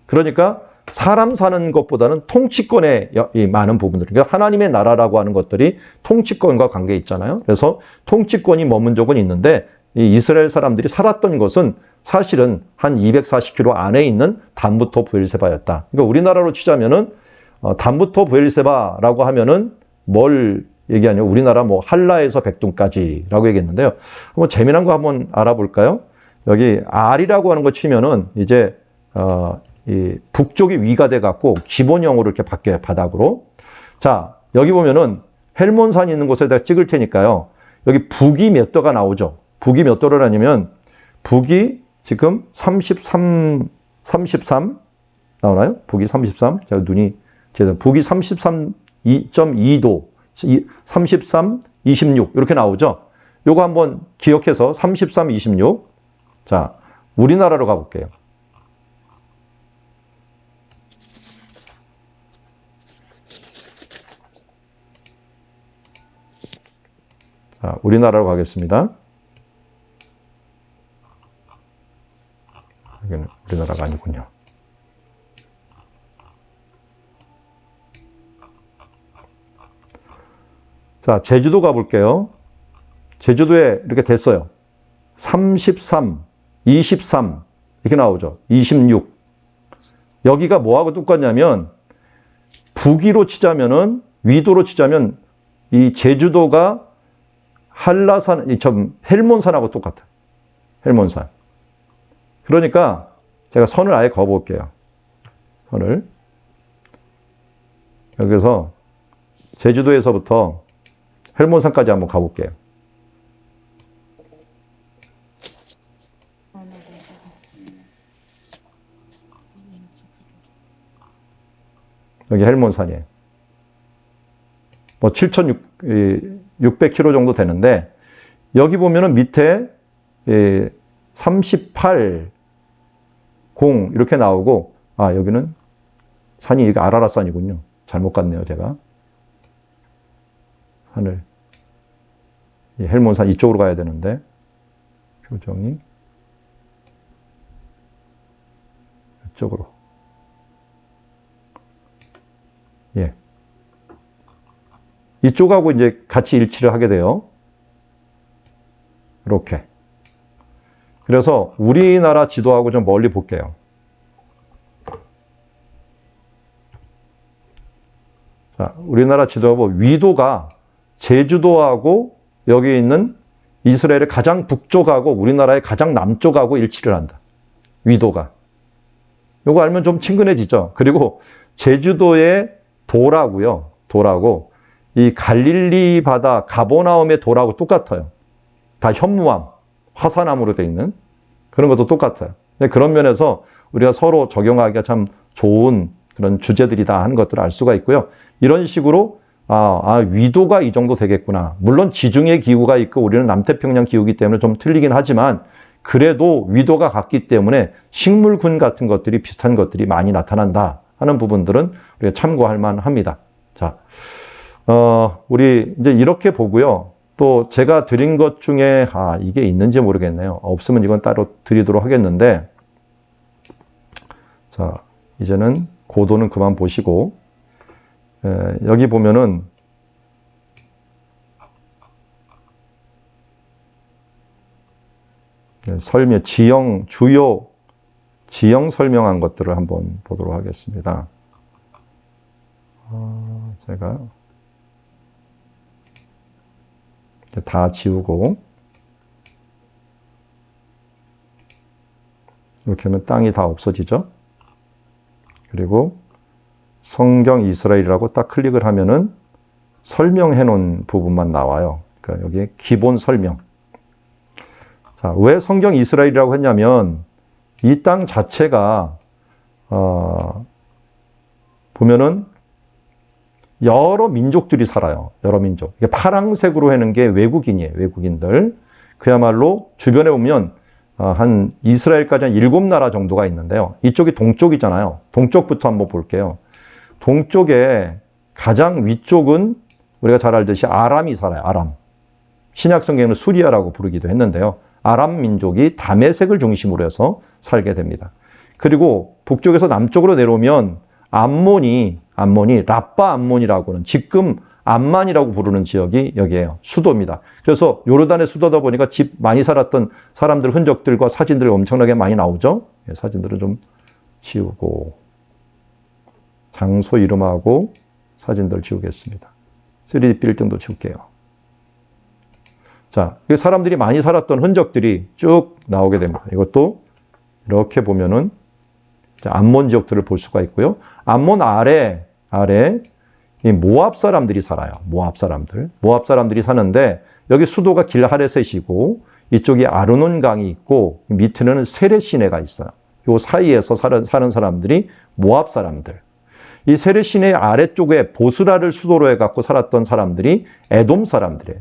그러니까 사람 사는 것보다는 통치권에 많은 부분들, 그러니까 하나님의 나라라고 하는 것들이 통치권과 관계 있잖아요. 그래서 통치권이 머문 적은 있는데 이 이스라엘 사람들이 살았던 것은 사실은 한 240km 안에 있는 단부터 브엘세바였다. 그러니까 우리나라로 치자면은 단부터 브엘세바라고 하면은 뭘 얘기하냐면 우리나라 뭐 한라에서 백동까지라고 얘기했는데요. 한번 재미난 거 한번 알아볼까요? 여기 R이라고 하는 거 치면은 이제 이 북쪽이 위가 돼 갖고 기본형으로 이렇게 바뀌어요. 바닥으로. 자, 여기 보면은 헬몬산이 있는 곳에다 찍을 테니까요. 여기 북이 몇 도가 나오죠. 북이 몇 도라냐면 북이 지금 33 나오나요? 북이 33. 제가 눈이 제가 북이 33.2도, 33, 26 이렇게 나오죠. 요거 한번 기억해서 33, 26. 자, 우리나라로 가볼게요. 자, 우리나라로 가겠습니다. 여기는 우리나라가 아니군요. 자, 제주도 가볼게요. 제주도에 이렇게 됐어요. 33, 23 이렇게 나오죠. 26. 여기가 뭐하고 똑같냐면 북위로 치자면은 위도로 치자면 이 제주도가 한라산, 헬몬산하고 똑같아요. 헬몬산. 그러니까 제가 선을 아예 그어볼게요. 선을. 여기서 제주도에서부터 헬몬산까지 한번 가볼게요. 여기 헬몬산이에요. 뭐 7,600km 정도 되는데 여기 보면은 밑에 38, 0 이렇게 나오고 아 여기는 산이 이게 아라라산이군요. 잘못 갔네요 제가. 산을 이 헬몬산 이쪽으로 가야 되는데 표정이 이쪽으로. 예. 이쪽하고 이제 같이 일치를 하게 돼요. 이렇게. 그래서 우리나라 지도하고 좀 멀리 볼게요. 자, 우리나라 지도하고 위도가 제주도하고 여기 있는 이스라엘의 가장 북쪽하고 우리나라의 가장 남쪽하고 일치를 한다. 위도가. 요거 알면 좀 친근해지죠. 그리고 제주도의 도라고요. 도라고 이 갈릴리 바다 가버나움의 도라고 똑같아요. 다 현무암, 화산암으로 되어 있는 그런 것도 똑같아요. 그런 면에서 우리가 서로 적용하기가 참 좋은 그런 주제들이다 하는 것들을 알 수가 있고요. 이런 식으로 위도가 이 정도 되겠구나. 물론 지중해 기후가 있고 우리는 남태평양 기후이기 때문에 좀 틀리긴 하지만 그래도 위도가 같기 때문에 식물군 같은 것들이 비슷한 것들이 많이 나타난다 하는 부분들은 우리가 참고할 만합니다. 자, 우리 이제 이렇게 보고요. 또 제가 드린 것 중에 이게 있는지 모르겠네요. 없으면 이건 따로 드리도록 하겠는데, 자, 이제는 고도는 그만 보시고 여기 보면은 설명, 주요 지형 설명한 것들을 한번 보도록 하겠습니다. 제가 다 지우고 이렇게 하면 땅이 다 없어지죠. 그리고 성경 이스라엘이라고 딱 클릭을 하면은 설명해 놓은 부분만 나와요. 그러니까 여기에 기본 설명. 자, 왜 성경 이스라엘이라고 했냐면 이 땅 자체가 보면은 여러 민족들이 살아요. 여러 민족. 파랑색으로 해놓은 게 외국인이에요. 외국인들. 그야말로 주변에 보면 한 이스라엘까지 한 7나라 정도가 있는데요. 이쪽이 동쪽이잖아요. 동쪽부터 한번 볼게요. 동쪽에 가장 위쪽은 우리가 잘 알듯이 아람이 살아요. 아람. 신약 성경에는 수리아라고 부르기도 했는데요. 아람 민족이 다메섹을 중심으로 해서 살게 됩니다. 그리고 북쪽에서 남쪽으로 내려오면 암몬이 라빠 암몬이라고 하는 지금 암만이라고 부르는 지역이 여기에요. 수도입니다. 그래서 요르단의 수도다 보니까 집 많이 살았던 사람들 흔적들과 사진들이 엄청나게 많이 나오죠. 사진들은 좀 지우고 장소 이름하고 사진들 지우겠습니다. 3D 빌딩도 지울게요. 자, 사람들이 많이 살았던 흔적들이 쭉 나오게 됩니다. 이것도 이렇게 보면은 암몬 지역들을 볼 수가 있고요. 암몬 아래 이 모압 사람들이 살아요. 모압 사람들이 사는데 여기 수도가 길하레셋이고 이쪽이 아르논 강이 있고 밑에는 세렛 시내가 있어요. 이 사이에서 사는 사람들이 모압 사람들. 이 세렛 시내 아래쪽에 보스라를 수도로 해갖고 살았던 사람들이 에돔 사람들이에요.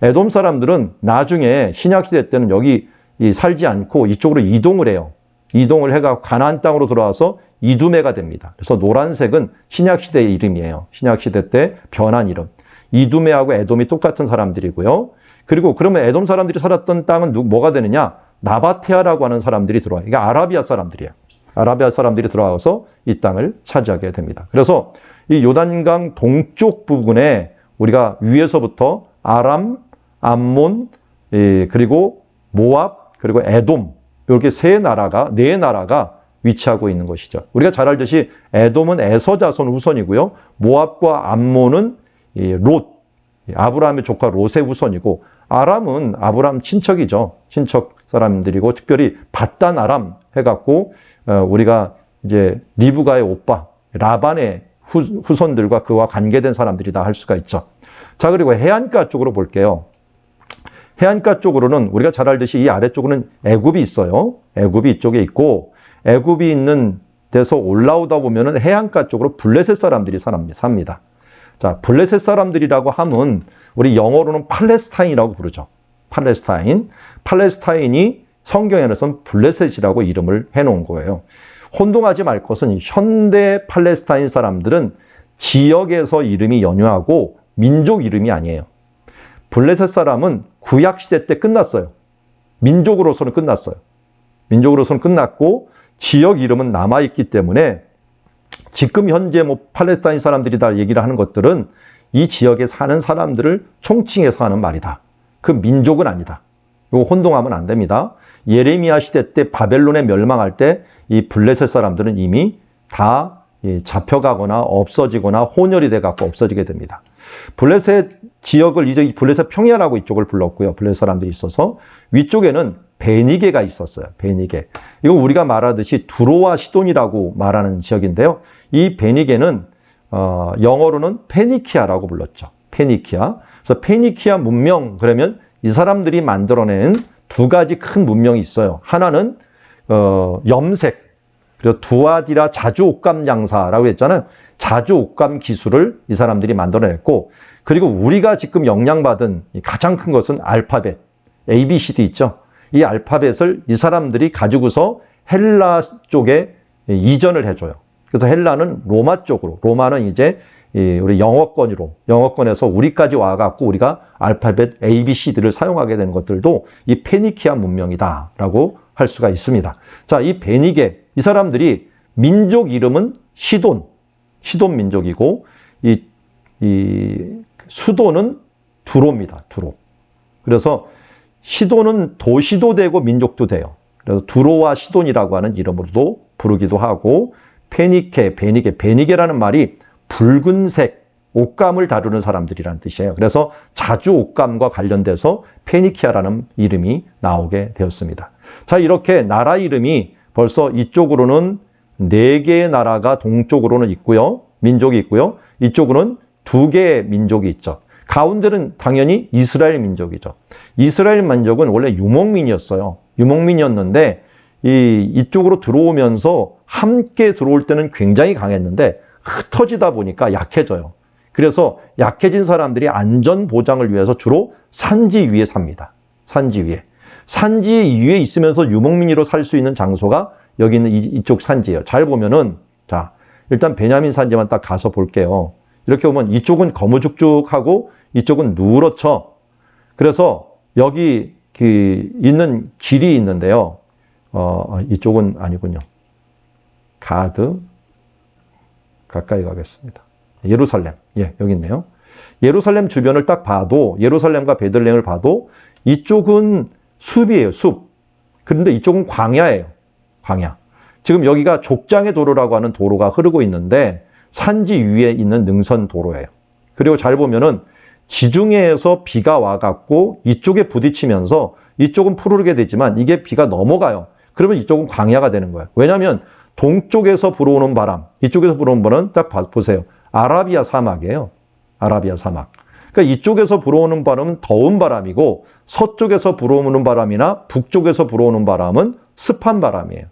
에돔 사람들은 나중에 신약시대 때는 여기 살지 않고 이쪽으로 이동을 해요. 이동을 해가 가나안 땅으로 들어와서 이두메가 됩니다. 그래서 노란색은 신약시대의 이름이에요. 신약시대 때 변한 이름. 이두메하고 에돔이 똑같은 사람들이고요. 그리고 그러면 에돔 사람들이 살았던 땅은 뭐가 되느냐? 나바테아라고 하는 사람들이 들어와요. 이게 아라비아 사람들이에요. 아라비아 사람들이 들어와서 이 땅을 차지하게 됩니다. 그래서 이 요단강 동쪽 부분에 우리가 위에서부터 아람, 암몬, 그리고 모압, 그리고 에돔 이렇게 네 나라가 위치하고 있는 것이죠. 우리가 잘 알듯이 에돔은 에서 자손 후손이고요. 모압과 암몬은 롯, 아브라함의 조카 롯의 후손이고 아람은 아브라함 친척이죠. 친척 사람들이고 특별히 바단 아람 해갖고 우리가 이제 리브가의 오빠 라반의 후손들과 그와 관계된 사람들이다 할 수가 있죠. 자, 그리고 해안가 쪽으로 볼게요. 해안가 쪽으로는 우리가 잘 알듯이 이 아래쪽으로는 애굽이 있어요. 애굽이 이쪽에 있고 애굽이 있는 데서 올라오다 보면은 해안가 쪽으로 블레셋 사람들이 삽니다. 자, 블레셋 사람들이라고 하면 우리 영어로는 팔레스타인이라고 부르죠. 팔레스타인이 성경에서는 블레셋이라고 이름을 해놓은 거예요. 혼동하지 말 것은 현대 팔레스타인 사람들은 지역에서 이름이 연유하고 민족 이름이 아니에요. 블레셋 사람은 구약시대 때 끝났어요. 민족으로서는 끝났어요. 민족으로서는 끝났고 지역 이름은 남아있기 때문에 지금 현재 뭐 팔레스타인 사람들이 다 얘기를 하는 것들은 이 지역에 사는 사람들을 총칭해서 하는 말이다. 그 민족은 아니다. 이거 혼동하면 안 됩니다. 예레미야 시대 때 바벨론에 멸망할 때 이 블레셋 사람들은 이미 다 잡혀가거나 없어지거나 혼혈이 돼갖고 없어지게 됩니다. 블레셋 지역을 이제 블레셋 평야라고 이쪽을 불렀고요. 블레셋 사람들이 있어서 위쪽에는 베니게가 있었어요. 베니게. 이거 우리가 말하듯이 두로와 시돈이라고 말하는 지역인데요. 이 베니게는 영어로는 페니키아라고 불렀죠. 페니키아. 그래서 페니키아 문명 그러면 이 사람들이 만들어낸 두 가지 큰 문명이 있어요. 하나는 염색, 그리고 두아디라 자주옥감 양사라고 했잖아요. 자주옥감 기술을 이 사람들이 만들어냈고, 그리고 우리가 지금 영향받은 가장 큰 것은 알파벳, ABCD 있죠. 이 알파벳을 이 사람들이 가지고서 헬라 쪽에 이전을 해줘요. 그래서 헬라는 로마 쪽으로, 로마는 이제 우리 영어권에서 우리까지 와갖고 우리가 알파벳 ABCD를 사용하게 되는 것들도 이 페니키아 문명이다라고 할 수가 있습니다. 자, 이 베니게, 이 사람들이 민족 이름은 시돈 민족이고, 이 수도는 두로입니다. 두로. 그래서 시돈은 도시도 되고 민족도 돼요. 그래서 두로와 시돈이라고 하는 이름으로도 부르기도 하고, 베니게라는 말이 붉은색 옷감을 다루는 사람들이란 뜻이에요. 그래서 자주 옷감과 관련돼서 페니키아라는 이름이 나오게 되었습니다. 자, 이렇게 나라 이름이 벌써 이쪽으로는 4개의 나라가 동쪽으로는 있고요. 민족이 있고요. 이쪽으로는 2개의 민족이 있죠. 가운데는 당연히 이스라엘 민족이죠. 이스라엘 민족은 원래 유목민이었어요. 유목민이었는데 이쪽으로 들어오면서 함께 들어올 때는 굉장히 강했는데 흩어지다 보니까 약해져요. 그래서 약해진 사람들이 안전 보장을 위해서 주로 산지 위에 삽니다. 산지 위에. 산지 위에 있으면서 유목민으로 살 수 있는 장소가 여기 있는 이쪽 산지예요. 잘 보면은, 자, 일단 베냐민 산지만 딱 가서 볼게요. 이렇게 보면 이쪽은 거무죽죽하고 이쪽은 누렇죠. 그래서 여기 있는 길이 있는데요. 이쪽은 아니군요. 가까이 가겠습니다. 예루살렘. 예, 여기 있네요. 예루살렘 주변을 딱 봐도, 예루살렘과 베들레헴을 봐도 이쪽은 숲이에요, 숲. 그런데 이쪽은 광야예요, 광야. 지금 여기가 족장의 도로라고 하는 도로가 흐르고 있는데 산지 위에 있는 능선 도로예요. 그리고 잘 보면은 지중해에서 비가 와갖고 이쪽에 부딪히면서 이쪽은 푸르게 되지만 이게 비가 넘어가요. 그러면 이쪽은 광야가 되는 거예요. 왜냐하면 동쪽에서 불어오는 바람, 이쪽에서 불어오는 바람은 딱 보세요. 아라비아 사막이에요. 아라비아 사막. 그러니까 이쪽에서 불어오는 바람은 더운 바람이고 서쪽에서 불어오는 바람이나 북쪽에서 불어오는 바람은 습한 바람이에요.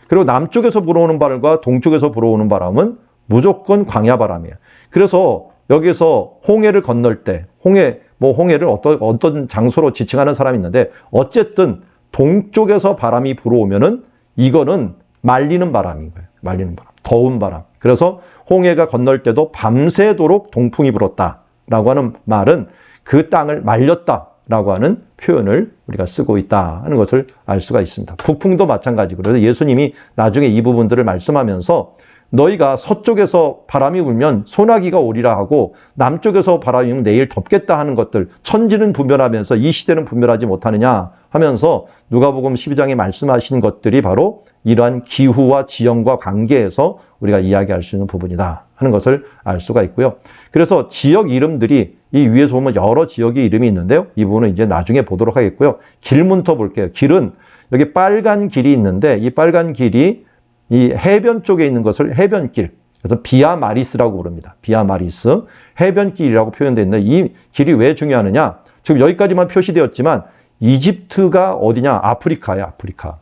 그리고 남쪽에서 불어오는 바람과 동쪽에서 불어오는 바람은 무조건 광야 바람이에요. 그래서 여기서 홍해를 건널 때, 홍해를 어떤 장소로 지칭하는 사람이 있는데 어쨌든 동쪽에서 바람이 불어오면은 이거는 말리는 바람인 거예요. 말리는 바람. 더운 바람. 그래서 홍해가 건널 때도 밤새도록 동풍이 불었다라고 하는 말은 그 땅을 말렸다라고 하는 표현을 우리가 쓰고 있다 하는 것을 알 수가 있습니다. 북풍도 마찬가지고, 그래서 예수님이 나중에 이 부분들을 말씀하면서 너희가 서쪽에서 바람이 불면 소나기가 오리라 하고 남쪽에서 바람이 불면 내일 덥겠다 하는 것들, 천지는 분별하면서 이 시대는 분별하지 못하느냐 하면서 누가복음 12장에 말씀하신 것들이 바로 이러한 기후와 지형과 관계에서 우리가 이야기할 수 있는 부분이다 하는 것을 알 수가 있고요. 그래서 지역 이름들이 이 위에서 보면 여러 지역의 이름이 있는데요. 이 부분은 이제 나중에 보도록 하겠고요. 길문터 볼게요. 길은 여기 빨간 길이 있는데 이 빨간 길이 이 해변 쪽에 있는 것을 해변길, 그래서 비아 마리스라고 부릅니다. 비아 마리스, 해변길이라고 표현되어 있는데 이 길이 왜 중요하느냐? 지금 여기까지만 표시되었지만 이집트가 어디냐? 아프리카예요, 아프리카.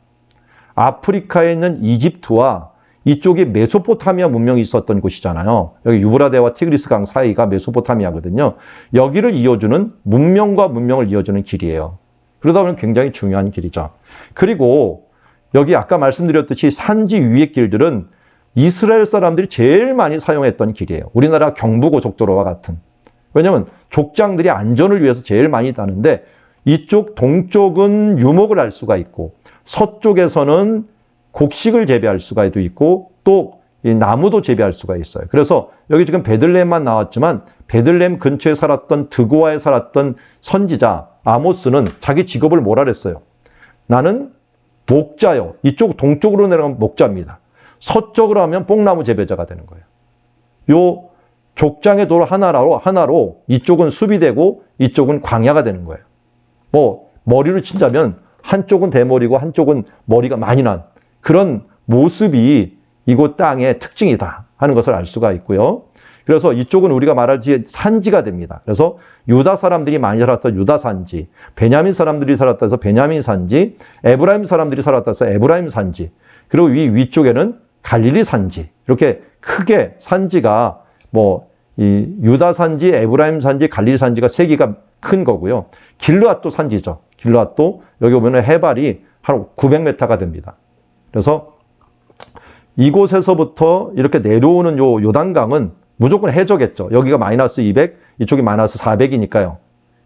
아프리카에 있는 이집트와 이쪽에 메소포타미아 문명이 있었던 곳이잖아요. 여기 유브라데와 티그리스 강 사이가 메소포타미아거든요. 여기를 이어주는 문명과 문명을 이어주는 길이에요. 그러다 보면 굉장히 중요한 길이죠. 그리고 여기 아까 말씀드렸듯이 산지 위의 길들은 이스라엘 사람들이 제일 많이 사용했던 길이에요. 우리나라 경부고속도로와 같은. 왜냐하면 족장들이 안전을 위해서 제일 많이 다는데 이쪽 동쪽은 유목을 할 수가 있고 서쪽에서는 곡식을 재배할 수가 있고 또 이 나무도 재배할 수가 있어요. 그래서 여기 지금 베들레헴만 나왔지만 베들레헴 근처에 살았던 드고아에 살았던 선지자 아모스는 자기 직업을 뭐라 그랬어요? 나는 목자요. 이쪽 동쪽으로 내려가면 목자입니다. 서쪽으로 하면 뽕나무 재배자가 되는 거예요. 요 족장의 도로 하나로 이쪽은 숲이 되고 이쪽은 광야가 되는 거예요. 뭐 머리로 친다면 한쪽은 대머리고 한쪽은 머리가 많이 난 그런 모습이 이곳 땅의 특징이다 하는 것을 알 수가 있고요. 그래서 이쪽은 우리가 말하지 산지가 됩니다. 그래서 유다 사람들이 많이 살았던 유다 산지, 베냐민 사람들이 살았다 해서 베냐민 산지, 에브라임 사람들이 살았다 해서 에브라임 산지, 그리고 위쪽에는 갈릴리 산지, 이렇게 크게 산지가 이 유다 산지, 에브라임 산지, 갈릴리 산지가 세 개가 큰 거고요. 길르앗도 산지죠. 길르앗도 여기 보면 해발이 한 900m가 됩니다. 그래서 이곳에서부터 이렇게 내려오는 요 요단강은 무조건 해저겠죠. 여기가 마이너스 200, 이쪽이 마이너스 400이니까요.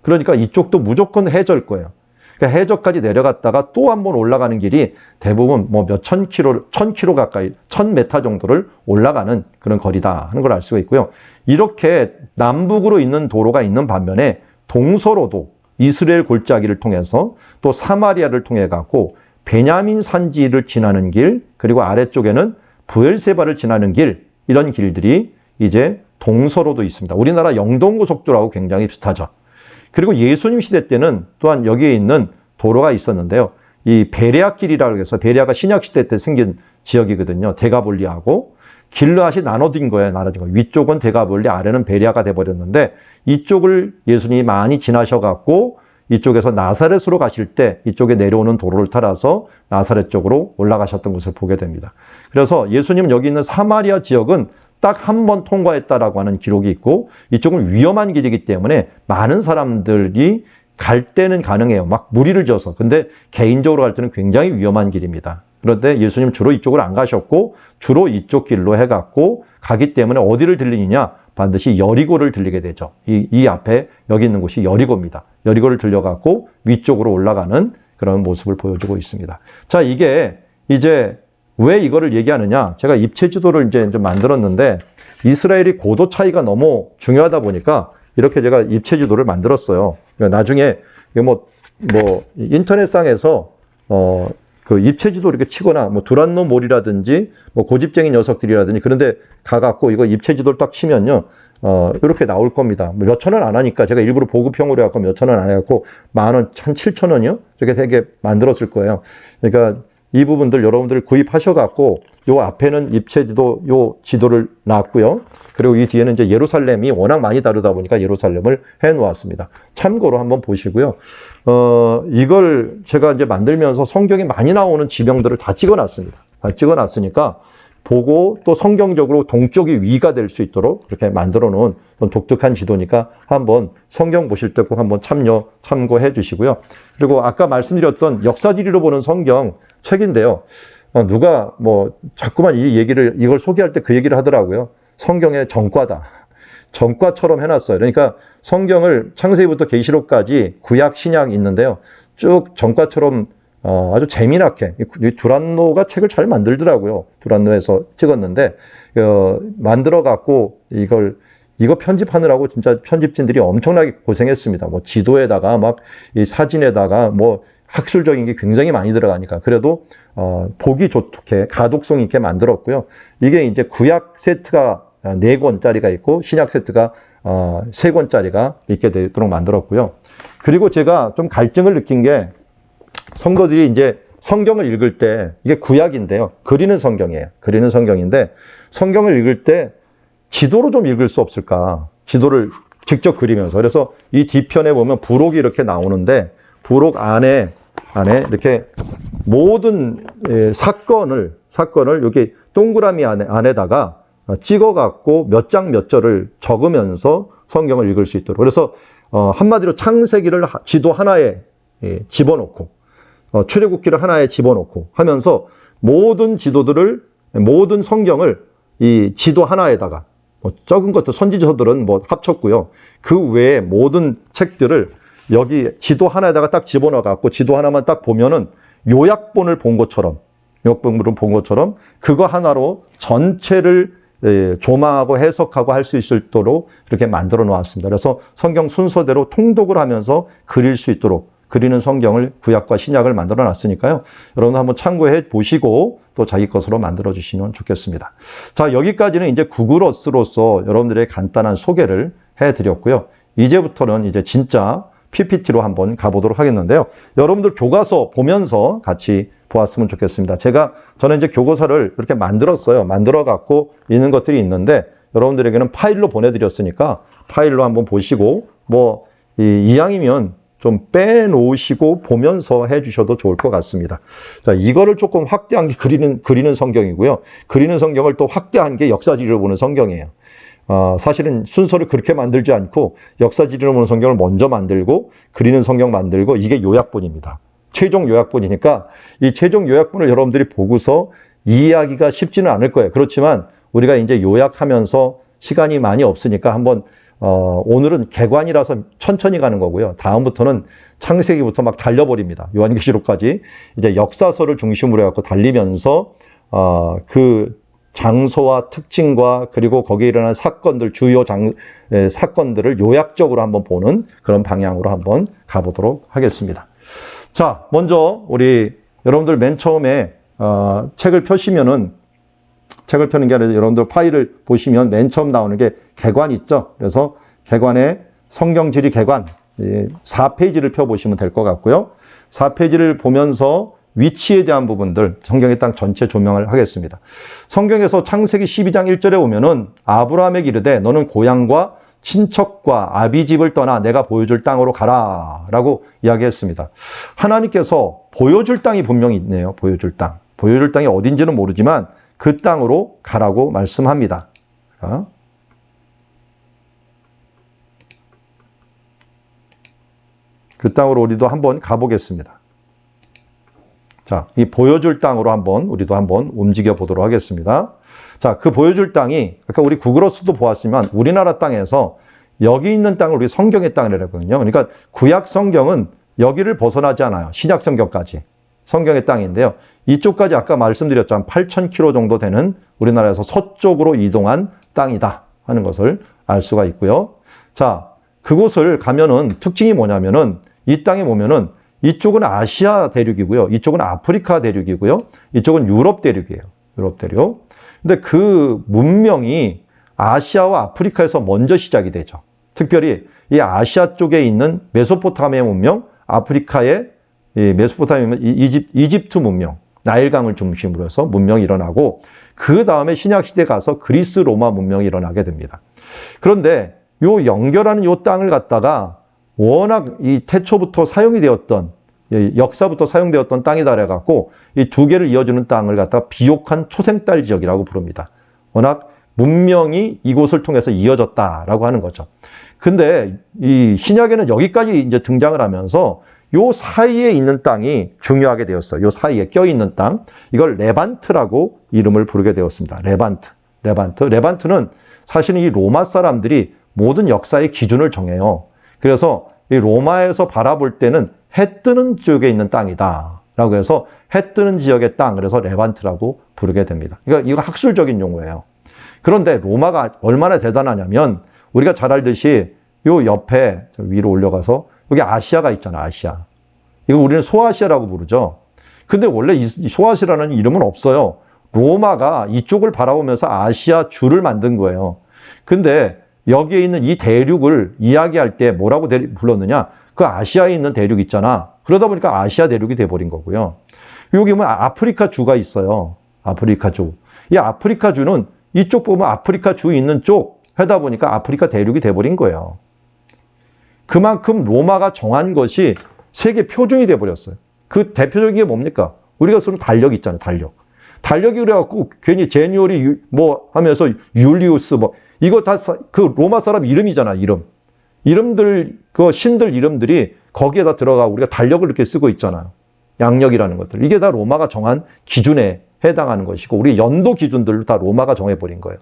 그러니까 이쪽도 무조건 해저일 거예요. 그러니까 해저까지 내려갔다가 또 한 번 올라가는 길이 대부분 몇천 킬로, 1000킬로 가까이, 1000m 정도를 올라가는 그런 거리다 하는 걸 알 수가 있고요. 이렇게 남북으로 있는 도로가 있는 반면에 동서로도 이스라엘 골짜기를 통해서 또 사마리아를 통해 가고 베냐민 산지를 지나는 길, 그리고 아래쪽에는 부엘세바를 지나는 길, 이런 길들이 이제 동서로도 있습니다. 우리나라 영동고속도로하고 굉장히 비슷하죠. 그리고 예수님 시대 때는 또한 여기에 있는 도로가 있었는데요. 이 베레아길이라고 해서 베레아가 신약 시대 때 생긴 지역이거든요. 데가볼리하고 길르앗이 나눠진 거예요. 위쪽은 데가볼리, 아래는 베레아가 돼버렸는데 이쪽을 예수님이 많이 지나셔갖고 이쪽에서 나사렛으로 가실 때 이쪽에 내려오는 도로를 따라서 나사렛 쪽으로 올라가셨던 것을 보게 됩니다. 그래서 예수님은 여기 있는 사마리아 지역은 딱 한 번 통과했다라고 하는 기록이 있고 이쪽은 위험한 길이기 때문에 많은 사람들이 갈 때는 가능해요. 막 무리를 지어서. 근데 개인적으로 갈 때는 굉장히 위험한 길입니다. 그런데 예수님 주로 이쪽으로 안 가셨고 주로 이쪽 길로 해갖고 가기 때문에 어디를 들리느냐? 반드시 여리고를 들리게 되죠. 이 앞에 여기 있는 곳이 여리고입니다. 여리고를 들려갖고 위쪽으로 올라가는 그런 모습을 보여주고 있습니다. 자, 이게 이제 왜 이거를 얘기하느냐? 제가 입체 지도를 이제 좀 만들었는데 이스라엘이 고도 차이가 너무 중요하다 보니까 이렇게 제가 입체 지도를 만들었어요. 나중에 인터넷상에서 그 입체 지도 이렇게 치거나 두란노 몰이라든지 고집쟁이 녀석들이라든지 그런데 가갖고 이거 입체 지도를 딱 치면요. 이렇게 나올 겁니다. 몇 천 원 안 하니까 제가 일부러 보급형으로 해갖고 몇 천 원 안 해갖고 10,000원, 1,700,000원이요? 이렇게 되게 만들었을 거예요. 그러니까 이 부분들 여러분들 구입하셔갖고 요 앞에는 입체 지도, 요 지도를 놨고요. 그리고 이 뒤에는 이제 예루살렘이 워낙 많이 다르다 보니까 예루살렘을 해 놓았습니다. 참고로 한번 보시고요. 이걸 제가 이제 만들면서 성경에 많이 나오는 지명들을 다 찍어 놨습니다. 다 찍어 놨으니까 보고 또 성경적으로 동쪽이 위가 될 수 있도록 그렇게 만들어 놓은 독특한 지도니까 한번 성경 보실 때 꼭 한번 참고해 주시고요. 그리고 아까 말씀드렸던 역사지리로 보는 성경 책인데요. 누가 자꾸만 이걸 소개할 때 그 얘기를 하더라고요. 성경의 전과다. 전과처럼 해놨어요. 그러니까 성경을 창세기부터 계시록까지 구약, 신약 있는데요. 쭉 전과처럼 아주 재미나게 두란노가 책을 잘 만들더라고요. 두란노에서 찍었는데 만들어 갖고 이거 편집하느라고 진짜 편집진들이 엄청나게 고생했습니다. 지도에다가 이 사진에다가 학술적인 게 굉장히 많이 들어가니까 그래도 보기 좋게 가독성 있게 만들었고요. 이게 이제 구약 세트가 4권짜리가 있고 신약 세트가 3권짜리가 있게 되도록 만들었고요. 그리고 제가 좀 갈증을 느낀 게 성도들이 이제 성경을 읽을 때 이게 구약인데요. 그리는 성경이에요. 그리는 성경인데 성경을 읽을 때 지도로 좀 읽을 수 없을까? 지도를 직접 그리면서. 그래서 이 뒤편에 보면 부록이 이렇게 나오는데 부록 안에 이렇게 모든 사건을 여기 동그라미 안에다가 찍어갖고 몇 장 몇 절을 적으면서 성경을 읽을 수 있도록. 그래서 한마디로 창세기를 지도 하나에 집어넣고 출애굽기를 하나에 집어넣고 하면서 모든 성경을 이 지도 하나에다가 뭐 적은 것들, 선지서들은 뭐 합쳤고요. 그 외에 모든 책들을 여기 지도 하나에다가 딱 집어넣어 갖고 지도 하나만 딱 보면은 요약본을 본 것처럼, 요약본을 본 것처럼 그거 하나로 전체를 조망하고 해석하고 할 수 있도록 이렇게 만들어 놓았습니다. 그래서 성경 순서대로 통독을 하면서 그릴 수 있도록 그리는 성경을 구약과 신약을 만들어 놨으니까요. 여러분 한번 참고해 보시고 또 자기 것으로 만들어 주시면 좋겠습니다. 자, 여기까지는 이제 구글어스로서 여러분들의 간단한 소개를 해 드렸고요. 이제부터는 이제 진짜 PPT로 한번 가보도록 하겠는데요. 여러분들 교과서 보면서 같이 보았으면 좋겠습니다. 저는 이제 교과서를 이렇게 만들었어요. 만들어 갖고 있는 것들이 있는데 여러분들에게는 파일로 보내드렸으니까 파일로 한번 보시고 뭐 이왕이면 좀 빼놓으시고 보면서 해주셔도 좋을 것 같습니다. 자, 이거를 조금 확대한 게 그리는 성경이고요. 그리는 성경을 또 확대한 게 역사지리를 보는 성경이에요. 사실은 순서를 그렇게 만들지 않고 역사지리를 보는 성경을 먼저 만들고 그리는 성경 만들고 이게 요약본입니다. 최종 요약본이니까 이 최종 요약본을 여러분들이 보고서 이해하기가 쉽지는 않을 거예요. 그렇지만 우리가 이제 요약하면서 시간이 많이 없으니까 한번 오늘은 개관이라서 천천히 가는 거고요. 다음부터는 창세기부터 막 달려버립니다. 요한계시록까지 이제 역사서를 중심으로 해갖고 달리면서 그 장소와 특징과 그리고 거기에 일어난 사건들, 주요 사건들을 요약적으로 한번 보는 그런 방향으로 한번 가보도록 하겠습니다. 자, 먼저 우리 여러분들 맨 처음에 책을 펴시면은 책을 펴는 게 아니라 여러분들 파일을 보시면 맨 처음 나오는 게 개관 있죠. 그래서 개관에 성경지리 개관 4페이지를 펴보시면 될 것 같고요. 4페이지를 보면서 위치에 대한 부분들 성경의 땅 전체 조명을 하겠습니다. 성경에서 창세기 12장 1절에 보면은 아브라함에게 이르되 너는 고향과 친척과 아비집을 떠나 내가 보여줄 땅으로 가라 라고 이야기했습니다. 하나님께서 보여줄 땅이 분명히 있네요. 보여줄 땅. 보여줄 땅이 어딘지는 모르지만 그 땅으로 가라고 말씀합니다. 그 땅으로 우리도 한번 가보겠습니다. 자, 이 보여줄 땅으로 우리도 한번 움직여 보도록 하겠습니다. 자, 그 보여줄 땅이, 아까 우리 구글어스도 보았지만 우리나라 땅에서 여기 있는 땅을 우리 성경의 땅이라고 하거든요. 그러니까 구약 성경은 여기를 벗어나지 않아요. 신약 성경까지. 성경의 땅인데요. 이쪽까지 아까 말씀드렸죠. 한 8,000km 정도 되는 우리나라에서 서쪽으로 이동한 땅이다 하는 것을 알 수가 있고요. 자, 그곳을 가면은 특징이 뭐냐면은 이 땅에 보면은 이쪽은 아시아 대륙이고요. 이쪽은 아프리카 대륙이고요. 이쪽은 유럽 대륙이에요. 유럽 대륙. 근데 그 문명이 아시아와 아프리카에서 먼저 시작이 되죠. 특별히 이 아시아 쪽에 있는 메소포타미아 문명, 아프리카의 메소포타미아 이집트 문명, 나일강을 중심으로 해서 문명이 일어나고 그 다음에 신약시대 가서 그리스 로마 문명이 일어나게 됩니다. 그런데 요 연결하는 요 땅을 갖다가 워낙 이 태초부터 사용이 되었던 역사부터 사용되었던 땅이다 그래갖고 이 두 개를 이어주는 땅을 갖다가 비옥한 초생딸 지역이라고 부릅니다. 워낙 문명이 이곳을 통해서 이어졌다라고 하는 거죠. 근데 이 신약에는 여기까지 이제 등장을 하면서 요 사이에 있는 땅이 중요하게 되었어요. 요 사이에 껴있는 땅. 이걸 레반트라고 이름을 부르게 되었습니다. 레반트는 사실은 이 로마 사람들이 모든 역사의 기준을 정해요. 그래서 이 로마에서 바라볼 때는 해 뜨는 쪽에 있는 땅이다 라고 해서 해 뜨는 지역의 땅, 그래서 레반트라고 부르게 됩니다. 그러니까 이거 학술적인 용어예요. 그런데 로마가 얼마나 대단하냐면 우리가 잘 알듯이 요 옆에 위로 올려가서 여기 아시아가 있잖아. 아시아. 이거 우리는 소아시아라고 부르죠. 근데 원래 이 소아시아라는 이름은 없어요. 로마가 이쪽을 바라보면서 아시아 주를 만든 거예요. 근데 여기에 있는 이 대륙을 이야기할 때 뭐라고 불렀느냐? 그 아시아에 있는 대륙 있잖아. 그러다 보니까 아시아 대륙이 돼버린 거고요. 여기 보면 아프리카 주가 있어요. 아프리카 주. 이 아프리카 주는 이쪽 보면 아프리카 주 있는 쪽 하다 보니까 아프리카 대륙이 돼버린 거예요. 그만큼 로마가 정한 것이 세계 표준이 돼버렸어요. 그 대표적인 게 뭡니까? 우리가 쓰는 달력 있잖아요. 달력이 그래갖고 괜히 제뉴얼이 뭐 하면서 율리우스 뭐 이거 다 그 로마 사람 이름이잖아. 이름들 그 신들 이름들이 거기에다 들어가 우리가 달력을 이렇게 쓰고 있잖아요. 양력이라는 것들. 이게 다 로마가 정한 기준에 해당하는 것이고 우리 연도 기준들을 다 로마가 정해버린 거예요.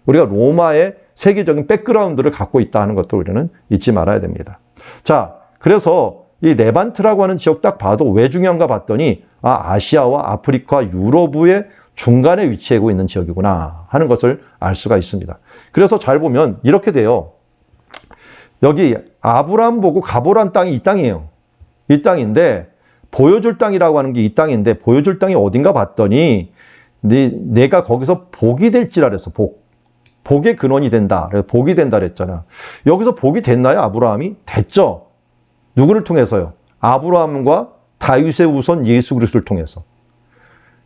우리가 로마의 세계적인 백그라운드를 갖고 있다 하는 것도 우리는 잊지 말아야 됩니다. 자, 그래서 이 레반트라고 하는 지역 딱 봐도 왜 중요한가 봤더니 아시아와 아프리카, 유럽의 중간에 위치하고 있는 지역이구나 하는 것을 알 수가 있습니다. 그래서 잘 보면 이렇게 돼요. 여기 아브라함 보고 가보란 땅이 이 땅이에요. 이 땅인데 보여줄 땅이라고 하는 게 이 땅인데 보여줄 땅이 어딘가 봤더니 내가 거기서 복이 될지라 그랬어. 복의 근원이 된다. 그래서 복이 된다 그랬잖아. 여기서 복이 됐나요? 아브라함이? 됐죠. 누구를 통해서요? 아브라함과 다윗의 우선 예수 그리스도를 통해서.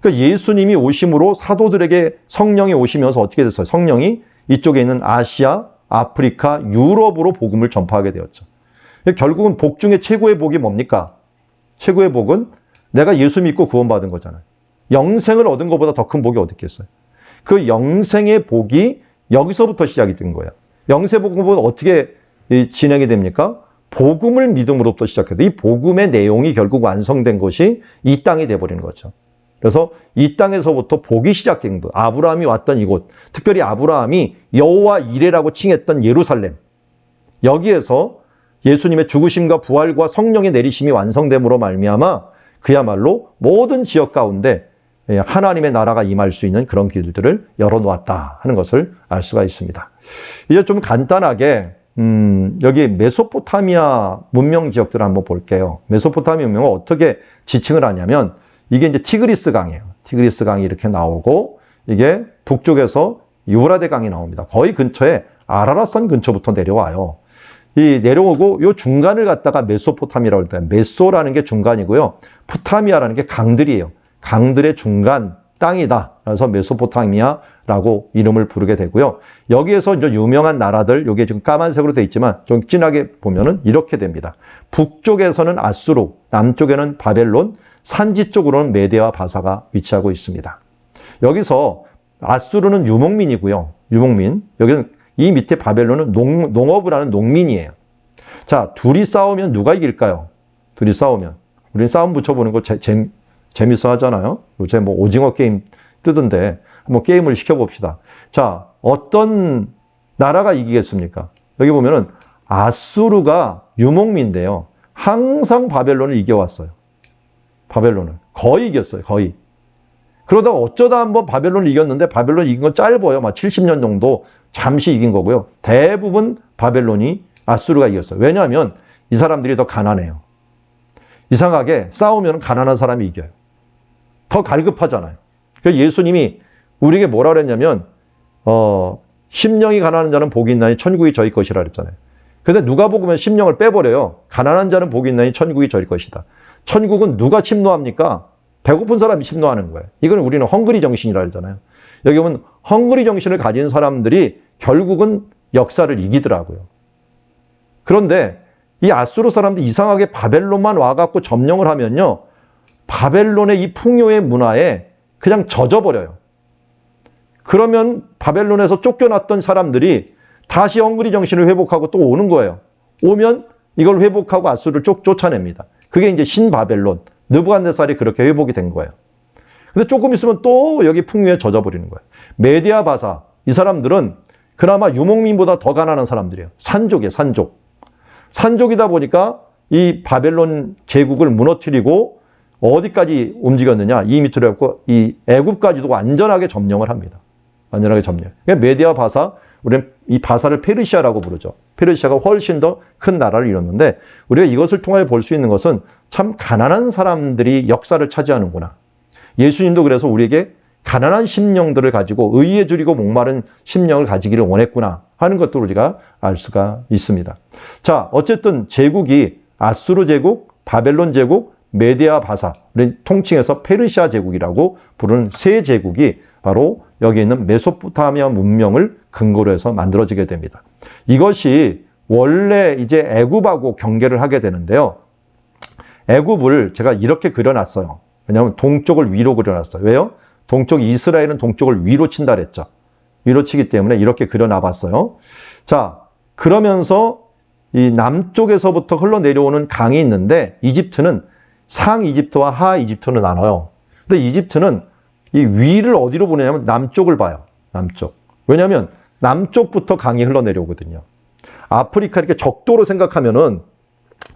그러니까 예수님이 오심으로 사도들에게 성령이 오시면서 어떻게 됐어요? 성령이 이쪽에 있는 아시아, 아프리카, 유럽으로 복음을 전파하게 되었죠. 결국은 복 중에 최고의 복이 뭡니까? 최고의 복은 내가 예수 믿고 구원받은 거잖아요. 영생을 얻은 것보다 더 큰 복이 어디 있겠어요? 그 영생의 복이 여기서부터 시작이 된 거예요. 영생 복음은 어떻게 진행이 됩니까? 복음을 믿음으로부터 시작해서 이 복음의 내용이 결국 완성된 것이 이 땅이 돼버리는 거죠. 그래서 이 땅에서부터 복이 시작된 것. 아브라함이 왔던 이곳, 특별히 아브라함이 여호와 이레라고 칭했던 예루살렘. 여기에서 예수님의 죽으심과 부활과 성령의 내리심이 완성됨으로 말미암아 그야말로 모든 지역 가운데 하나님의 나라가 임할 수 있는 그런 길들을 열어놓았다 하는 것을 알 수가 있습니다. 이제 좀 간단하게 여기 메소포타미아 문명 지역들을 한번 볼게요. 메소포타미아 문명은 어떻게 지칭을 하냐면 이게 이제 티그리스 강이에요. 티그리스 강이 이렇게 나오고 이게 북쪽에서 유브라데 강이 나옵니다. 거의 근처에 아라랏산 근처부터 내려와요. 이 내려오고 요 중간을 갖다가 메소포타미아라고 할때요. 메소라는 게 중간이고요. 포타미아라는 게 강들이에요. 강들의 중간 땅이다. 그래서 메소포타미아라고 이름을 부르게 되고요. 여기에서 이제 유명한 나라들, 여기에 지금 까만색으로 되어 있지만 좀 진하게 보면은 이렇게 됩니다. 북쪽에서는 아수르, 남쪽에는 바벨론, 산지 쪽으로는 메데와 바사가 위치하고 있습니다. 여기서 아수르는 유목민이고요. 유목민. 여기는 이 밑에 바벨론은 농업을 하는 농민이에요. 자, 둘이 싸우면 누가 이길까요? 둘이 싸우면. 우리는 싸움 붙여보는 거 재밌어 하잖아요. 요새 뭐 오징어 게임 뜨던데 한번 게임을 시켜봅시다. 자, 어떤 나라가 이기겠습니까? 여기 보면은 아수르가 유목민인데요. 항상 바벨론을 이겨왔어요. 바벨론을. 거의 이겼어요. 거의. 그러다가 어쩌다 한번 바벨론을 이겼는데 바벨론 이긴 건 짧아요. 막 70년 정도 잠시 이긴 거고요. 대부분 바벨론이 아수르가 이겼어요. 왜냐하면 이 사람들이 더 가난해요. 이상하게 싸우면 가난한 사람이 이겨요. 더 갈급하잖아요. 그래서 예수님이 우리에게 뭐라 그랬냐면 심령이 가난한 자는 복이 있나니 천국이 저희 것이라 그랬잖아요. 근데 누가복음은 심령을 빼버려요. 가난한 자는 복이 있나니 천국이 저희 것이다. 천국은 누가 침노합니까? 배고픈 사람이 침노하는 거예요. 이건 우리는 헝그리 정신이라 그러잖아요. 여기 보면 헝그리 정신을 가진 사람들이 결국은 역사를 이기더라고요. 그런데 이 아수르 사람들이 이상하게 바벨론만 와갖고 점령을 하면요. 바벨론의 이 풍요의 문화에 그냥 젖어버려요. 그러면 바벨론에서 쫓겨났던 사람들이 다시 헝그리 정신을 회복하고 또 오는 거예요. 오면 이걸 회복하고 아수르를 쫓아냅니다. 그게 이제 신바벨론, 느부갓네살이 그렇게 회복이 된 거예요. 근데 조금 있으면 또 여기 풍요에 젖어버리는 거예요. 메디아 바사, 이 사람들은 그나마 유목민보다 더 가난한 사람들이에요. 산족이에요, 산족. 산족이다 보니까 이 바벨론 제국을 무너뜨리고 어디까지 움직였느냐, 이 밑으로 해갖고 이 애굽까지도 완전하게 점령을 합니다. 완전하게 점령. 그러니까 메디아 바사, 우리는 이 바사를 페르시아라고 부르죠. 페르시아가 훨씬 더 큰 나라를 이뤘는데 우리가 이것을 통해 볼 수 있는 것은 참 가난한 사람들이 역사를 차지하는구나. 예수님도 그래서 우리에게 가난한 심령들을 가지고 의에 줄이고 목마른 심령을 가지기를 원했구나 하는 것도 우리가 알 수가 있습니다. 자, 어쨌든 제국이 아수르 제국, 바벨론 제국, 메디아 바사, 우리 통칭해서 페르시아 제국이라고 부르는 세 제국이 바로 여기 있는 메소포타미아 문명을 근거로 해서 만들어지게 됩니다. 이것이 원래 이제 애굽하고 경계를 하게 되는데요. 애굽을 제가 이렇게 그려놨어요. 왜냐하면 동쪽을 위로 그려놨어요. 왜요? 이스라엘은 동쪽을 위로 친다 그랬죠. 위로 치기 때문에 이렇게 그려놔봤어요. 자, 그러면서 이 남쪽에서부터 흘러내려오는 강이 있는데 이집트는 상 이집트와 하 이집트로 나눠요. 근데 이집트는 이 위를 어디로 보내냐면 남쪽을 봐요. 남쪽. 왜냐하면 남쪽부터 강이 흘러내려오거든요. 아프리카 이렇게 적도로 생각하면은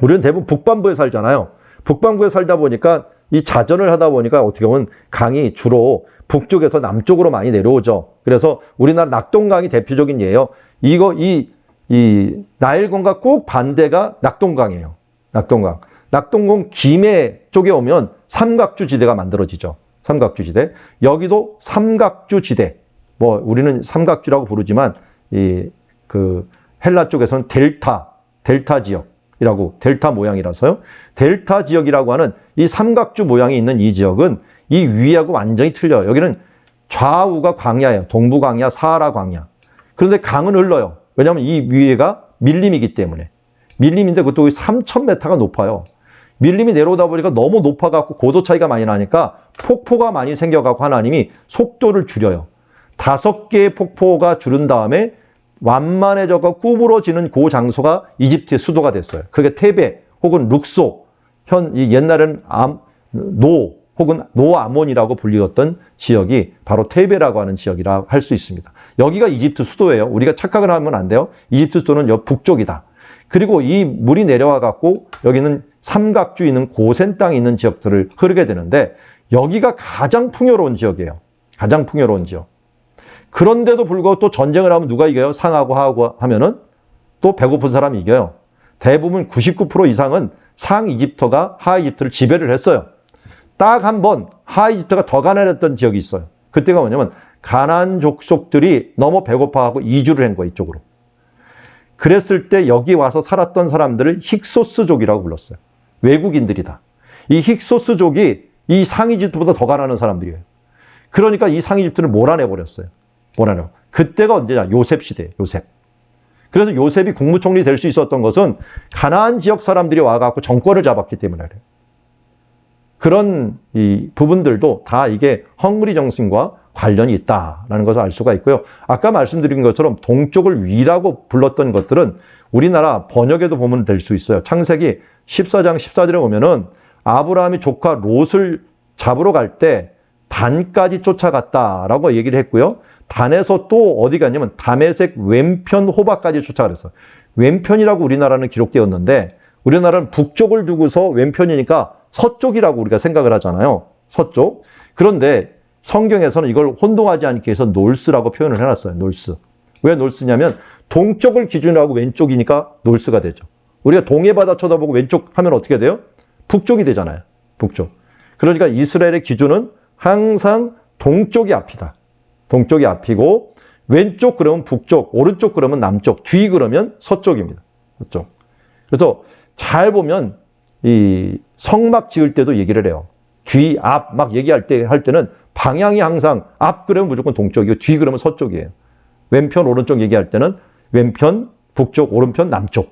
우리는 대부분 북반부에 살잖아요. 북반부에 살다 보니까 이 자전을 하다 보니까 어떻게 보면 강이 주로 북쪽에서 남쪽으로 많이 내려오죠. 그래서 우리나라 낙동강이 대표적인 예예요. 이 나일강과 꼭 반대가 낙동강이에요. 낙동강. 낙동강 김해 쪽에 오면 삼각주 지대가 만들어지죠. 삼각주 지대. 여기도 삼각주 지대. 뭐 우리는 삼각주라고 부르지만 헬라 쪽에서는 델타 지역이라고, 델타 모양이라서요. 델타 지역이라고 하는 이 삼각주 모양이 있는 이 지역은 이 위하고 완전히 틀려요. 여기는 좌우가 광야예요. 동부 광야, 사하라 광야. 그런데 강은 흘러요. 왜냐하면 이 위에가 밀림이기 때문에. 밀림인데 그것도 3,000m가 높아요. 밀림이 내려오다 보니까 너무 높아갖고 고도 차이가 많이 나니까 폭포가 많이 생겨갖고 하나님이 속도를 줄여요. 5개의 폭포가 줄은 다음에 완만해져서 구부러지는 그 장소가 이집트의 수도가 됐어요. 그게 테베 혹은 룩소, 옛날에는 혹은 노아몬이라고 불리웠던 지역이 바로 테베라고 하는 지역이라 할 수 있습니다. 여기가 이집트 수도예요. 우리가 착각을 하면 안 돼요. 이집트 수도는 여 북쪽이다. 그리고 이 물이 내려와 갖고 여기는 삼각주 있는 고센 땅이 있는 지역들을 흐르게 되는데 여기가 가장 풍요로운 지역이에요. 가장 풍요로운 지역. 그런데도 불구하고 또 전쟁을 하면 누가 이겨요? 상하고 하하고 하면은 또 배고픈 사람이 이겨요. 대부분 99% 이상은 상 이집트가 하 이집트를 지배를 했어요. 딱 한 번 하 이집트가 더 가난했던 지역이 있어요. 그때가 뭐냐면 가나안 족속들이 너무 배고파하고 이주를 한 거예요, 이쪽으로. 그랬을 때 여기 와서 살았던 사람들을 힉소스족이라고 불렀어요. 외국인들이다. 이 힉소스족이 이 상이집트보다 더 가난한 사람들이에요. 그러니까 이 상이집트를 몰아내버렸어요. 몰아내고. 그때가 언제냐? 요셉 시대예요. 요셉. 그래서 요셉이 국무총리 될 수 있었던 것은 가나안 지역 사람들이 와갖고 정권을 잡았기 때문에 그래요. 그런 이 부분들도 다 이게 헝그리 정신과 관련이 있다라는 것을 알 수가 있고요. 아까 말씀드린 것처럼 동쪽을 위라고 불렀던 것들은 우리나라 번역에도 보면 될 수 있어요. 창세기 14장 14절에 보면은 아브라함이 조카 롯을 잡으러 갈 때 단까지 쫓아갔다라고 얘기를 했고요. 단에서 또 어디 갔냐면 다메섹 왼편 호바까지 쫓아갔어요. 왼편이라고 우리나라는 기록되었는데 우리나라는 북쪽을 두고서 왼편이니까 서쪽이라고 우리가 생각을 하잖아요. 서쪽. 그런데 성경에서는 이걸 혼동하지 않기 위해서 놀스라고 표현을 해놨어요. 놀스. 왜 놀스냐면 동쪽을 기준으로 하고 왼쪽이니까 놀스가 되죠. 우리가 동해 바다 쳐다보고 왼쪽 하면 어떻게 돼요? 북쪽이 되잖아요. 북쪽. 그러니까 이스라엘의 기준은 항상 동쪽이 앞이다. 동쪽이 앞이고 왼쪽 그러면 북쪽, 오른쪽 그러면 남쪽, 뒤 그러면 서쪽입니다. 서쪽. 그래서 잘 보면 이 성막 지을 때도 얘기를 해요. 뒤, 앞 막 얘기할 때는 방향이 항상 앞 그러면 무조건 동쪽이고 뒤 그러면 서쪽이에요. 왼편, 오른쪽 얘기할 때는 왼편, 북쪽, 오른편, 남쪽.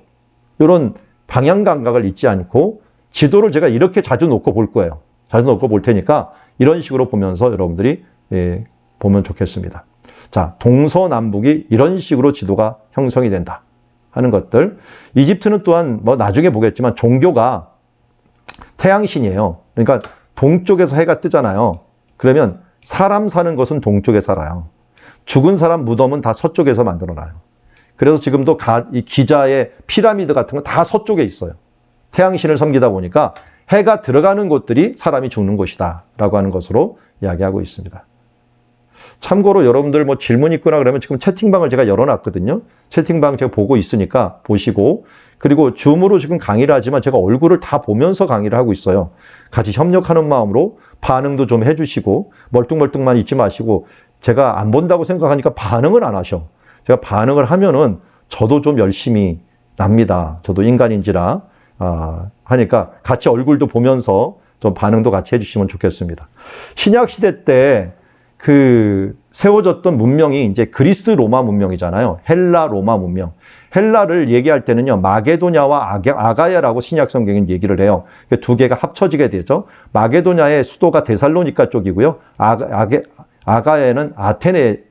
이런 방향 감각을 잊지 않고 지도를 제가 이렇게 자주 놓고 볼 거예요. 자주 놓고 볼 테니까 이런 식으로 보면서 여러분들이 보면 좋겠습니다. 자, 동서남북이 이런 식으로 지도가 형성이 된다 하는 것들. 이집트는 또한 뭐 나중에 보겠지만 종교가 태양신이에요. 그러니까 동쪽에서 해가 뜨잖아요. 그러면 사람 사는 것은 동쪽에 살아요. 죽은 사람 무덤은 다 서쪽에서 만들어놔요. 그래서 지금도 이 기자의 피라미드 같은 건 다 서쪽에 있어요. 태양신을 섬기다 보니까 해가 들어가는 곳들이 사람이 죽는 곳이다 라고 하는 것으로 이야기하고 있습니다. 참고로 여러분들 뭐 질문 있거나 그러면 지금 채팅방을 제가 열어놨거든요. 채팅방 제가 보고 있으니까 보시고, 그리고 줌으로 지금 강의를 하지만 제가 얼굴을 다 보면서 강의를 하고 있어요. 같이 협력하는 마음으로 반응도 좀 해주시고, 멀뚱멀뚱만 있지 마시고, 제가 안 본다고 생각하니까 반응을 안 하셔. 제가 반응을 하면은 저도 좀 열심히 납니다. 저도 인간인지라 하니까 같이 얼굴도 보면서 좀 반응도 같이 해주시면 좋겠습니다. 신약 시대 때 세워졌던 문명이 이제 그리스 로마 문명이잖아요. 헬라 로마 문명. 헬라를 얘기할 때는요, 마게도냐와 아가야라고 신약 성경은 얘기를 해요. 두 개가 합쳐지게 되죠. 마게도냐의 수도가 데살로니카 쪽이고요. 아가야는 아테네,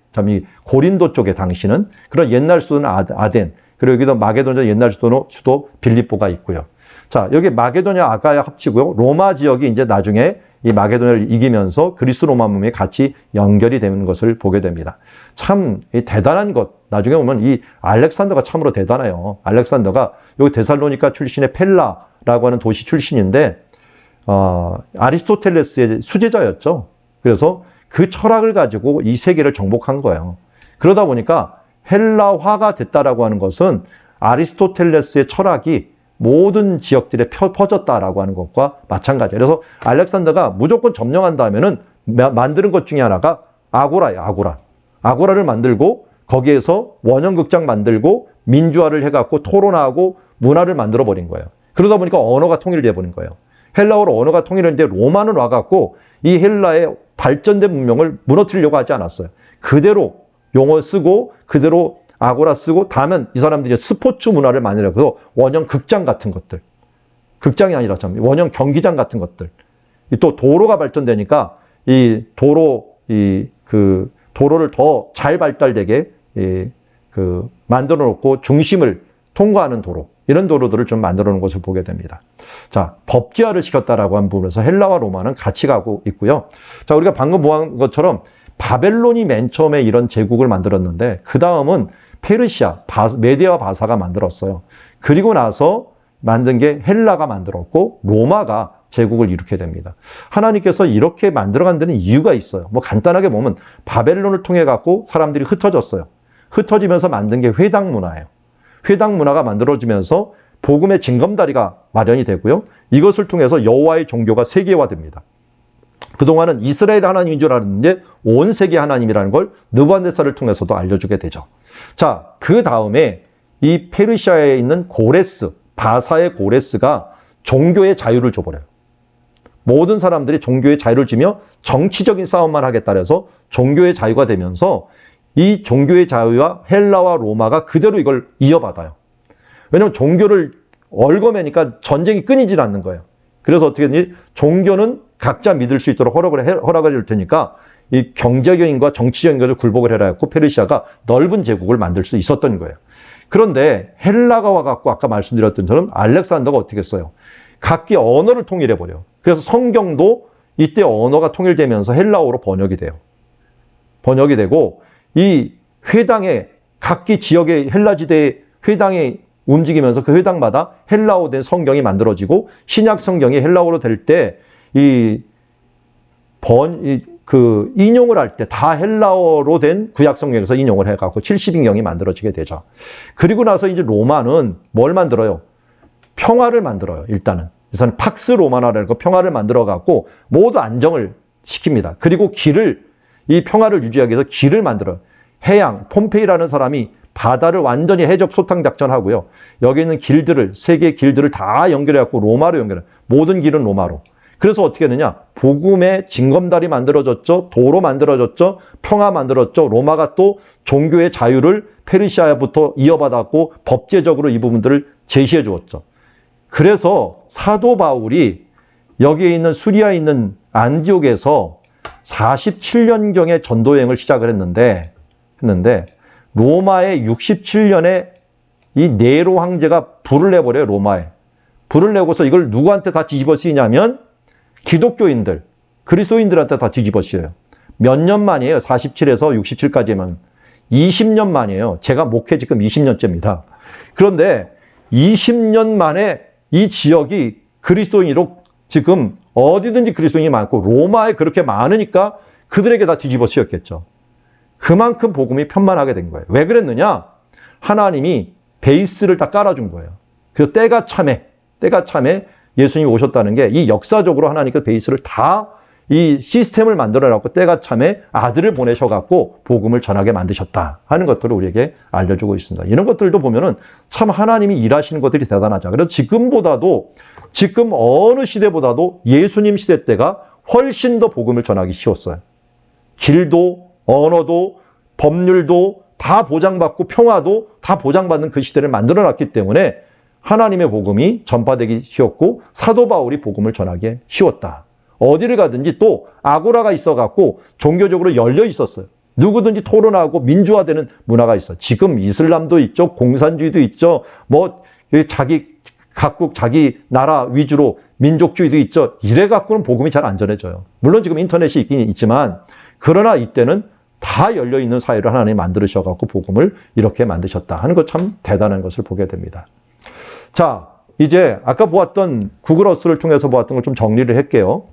고린도 쪽에 당시는. 그런 옛날 수도는 아덴. 그리고 여기도 마게도냐 옛날 수도 빌립보가 있고요. 자, 여기 마게도냐 아가야 합치고요. 로마 지역이 이제 나중에 이 마게도냐를 이기면서 그리스 로마 문명이 같이 연결이 되는 것을 보게 됩니다. 참 대단한 것, 나중에 보면 이 알렉산더가 참으로 대단해요. 알렉산더가 여기 데살로니가 출신의 펠라라고 하는 도시 출신인데 아리스토텔레스의 수제자였죠. 그래서 그 철학을 가지고 이 세계를 정복한 거예요. 그러다 보니까 헬라화가 됐다라고 하는 것은 아리스토텔레스의 철학이 모든 지역들에 퍼졌다라고 하는 것과 마찬가지예요. 그래서 알렉산더가 무조건 점령한다면은 만드는 것 중에 하나가 아고라예요. 아고라를 만들고 거기에서 원형극장 만들고 민주화를 해갖고 토론하고 문화를 만들어 버린 거예요. 그러다 보니까 언어가 통일돼 버린 거예요. 헬라어로 언어가 통일했는데 로마는 와갖고 이 헬라의 발전된 문명을 무너뜨리려고 하지 않았어요. 그대로 용어 쓰고 그대로 아고라 쓰고 다음엔 이 사람들이 스포츠 문화를 만들어서 원형 극장 같은 것들, 극장이 아니라 참 원형 경기장 같은 것들, 또 도로가 발전되니까 이 도로를 더 잘 발달되게 만들어 놓고 중심을 통과하는 도로, 이런 도로들을 좀 만들어 놓은 것을 보게 됩니다. 자, 법제화를 시켰다라고 한 부분에서 헬라와 로마는 같이 가고 있고요. 자, 우리가 방금 보한 것처럼 바벨론이 맨 처음에 이런 제국을 만들었는데 그 다음은 페르시아, 메데와 바사가 만들었어요. 그리고 나서 만든 게 헬라가 만들었고 로마가 제국을 이루게 됩니다. 하나님께서 이렇게 만들어간 데는 이유가 있어요. 뭐 간단하게 보면 바벨론을 통해 갖고 사람들이 흩어졌어요. 흩어지면서 만든 게 회당 문화예요. 회당 문화가 만들어지면서 복음의 징검다리가 마련이 되고요. 이것을 통해서 여호와의 종교가 세계화됩니다. 그동안은 이스라엘 하나님인 줄 알았는데 온 세계 하나님이라는 걸 느부갓네살을 통해서도 알려주게 되죠. 자, 그 다음에 이 페르시아에 있는 고레스, 바사의 고레스가 종교의 자유를 줘버려요. 모든 사람들이 종교의 자유를 주며 정치적인 싸움만 하겠다 해서 종교의 자유가 되면서 이 종교의 자유와 헬라와 로마가 그대로 이걸 이어받아요. 왜냐하면 종교를 얽어매니까 전쟁이 끊이질 않는 거예요. 그래서 어떻게 되니 종교는 각자 믿을 수 있도록 허락을 해줄 테니까 이 경제적인과 정치적인 것을 굴복을 해라 했고 페르시아가 넓은 제국을 만들 수 있었던 거예요. 그런데 헬라가 와갖고 아까 말씀드렸던 것처럼 알렉산더가 어떻게 했어요? 각기 언어를 통일해버려요. 그래서 성경도 이때 언어가 통일되면서 헬라어로 번역이 돼요. 번역이 되고 이 회당에 각기 지역의 헬라지대의 회당이 움직이면서 그 회당마다 헬라어 된 성경이 만들어지고 신약 성경이 헬라어로 될 때 인용을 할 때 다 헬라어로 된 구약 성경에서 인용을 해갖고 70인경이 만들어지게 되죠. 그리고 나서 이제 로마는 뭘 만들어요? 평화를 만들어요. 일단은 팍스 로마나라는 거 평화를 만들어갖고 모두 안정을 시킵니다. 그리고 이 평화를 유지하기 위해서 길을 만들어요. 해양, 폼페이라는 사람이 바다를 완전히 해적 소탕 작전하고요. 여기 있는 세 개의 길들을 다 연결해갖고 로마로 연결해요. 모든 길은 로마로. 그래서 어떻게 되느냐? 복음의 징검다리 만들어졌죠. 도로 만들어졌죠. 평화 만들었죠. 로마가 또 종교의 자유를 페르시아부터 이어받았고 법제적으로 이 부분들을 제시해 주었죠. 그래서 사도 바울이 여기에 있는 수리아에 있는 안디옥에서 47년경에 전도여행을 시작을 했는데 로마의 67년에 이 네로 황제가 불을 내버려요. 로마에. 불을 내고서 이걸 누구한테 다 뒤집어 쓰이냐면 기독교인들, 그리스도인들한테 다 뒤집어 씌워요. 몇 년 만이에요. 47에서 67까지면 20년 만이에요. 제가 목회 지금 20년째입니다. 그런데 20년 만에 이 지역이 그리스도인으로 지금 어디든지 그리스도인이 많고 로마에 그렇게 많으니까 그들에게 다 뒤집어 씌웠겠죠. 그만큼 복음이 편만하게 된 거예요. 왜 그랬느냐? 하나님이 베이스를 다 깔아준 거예요. 그래서 때가 참에 예수님이 오셨다는 게 이 역사적으로 하나님께서 베이스를 다 이 시스템을 만들어놨고 때가 참에 아들을 보내셔갖고 복음을 전하게 만드셨다 하는 것들을 우리에게 알려주고 있습니다. 이런 것들도 보면은 참 하나님이 일하시는 것들이 대단하죠. 그래서 지금 어느 시대보다도 예수님 시대 때가 훨씬 더 복음을 전하기 쉬웠어요. 길도 언어도 법률도 다 보장받고 평화도 다 보장받는 그 시대를 만들어놨기 때문에 하나님의 복음이 전파되기 쉬웠고 사도 바울이 복음을 전하기 쉬웠다. 어디를 가든지 또 아고라가 있어갖고 종교적으로 열려 있었어요. 누구든지 토론하고 민주화되는 문화가 있어요. 지금 이슬람도 있죠. 공산주의도 있죠. 각국 자기 나라 위주로 민족주의도 있죠. 이래 갖고는 복음이 잘 안 전해져요. 물론 지금 인터넷이 있긴 있지만 그러나 이때는 다 열려있는 사회를 하나님이 만들으셔갖고 복음을 이렇게 만드셨다 하는 것 참 대단한 것을 보게 됩니다. 자, 이제 아까 보았던 구글 어스를 통해서 보았던 걸 좀 정리를 할게요.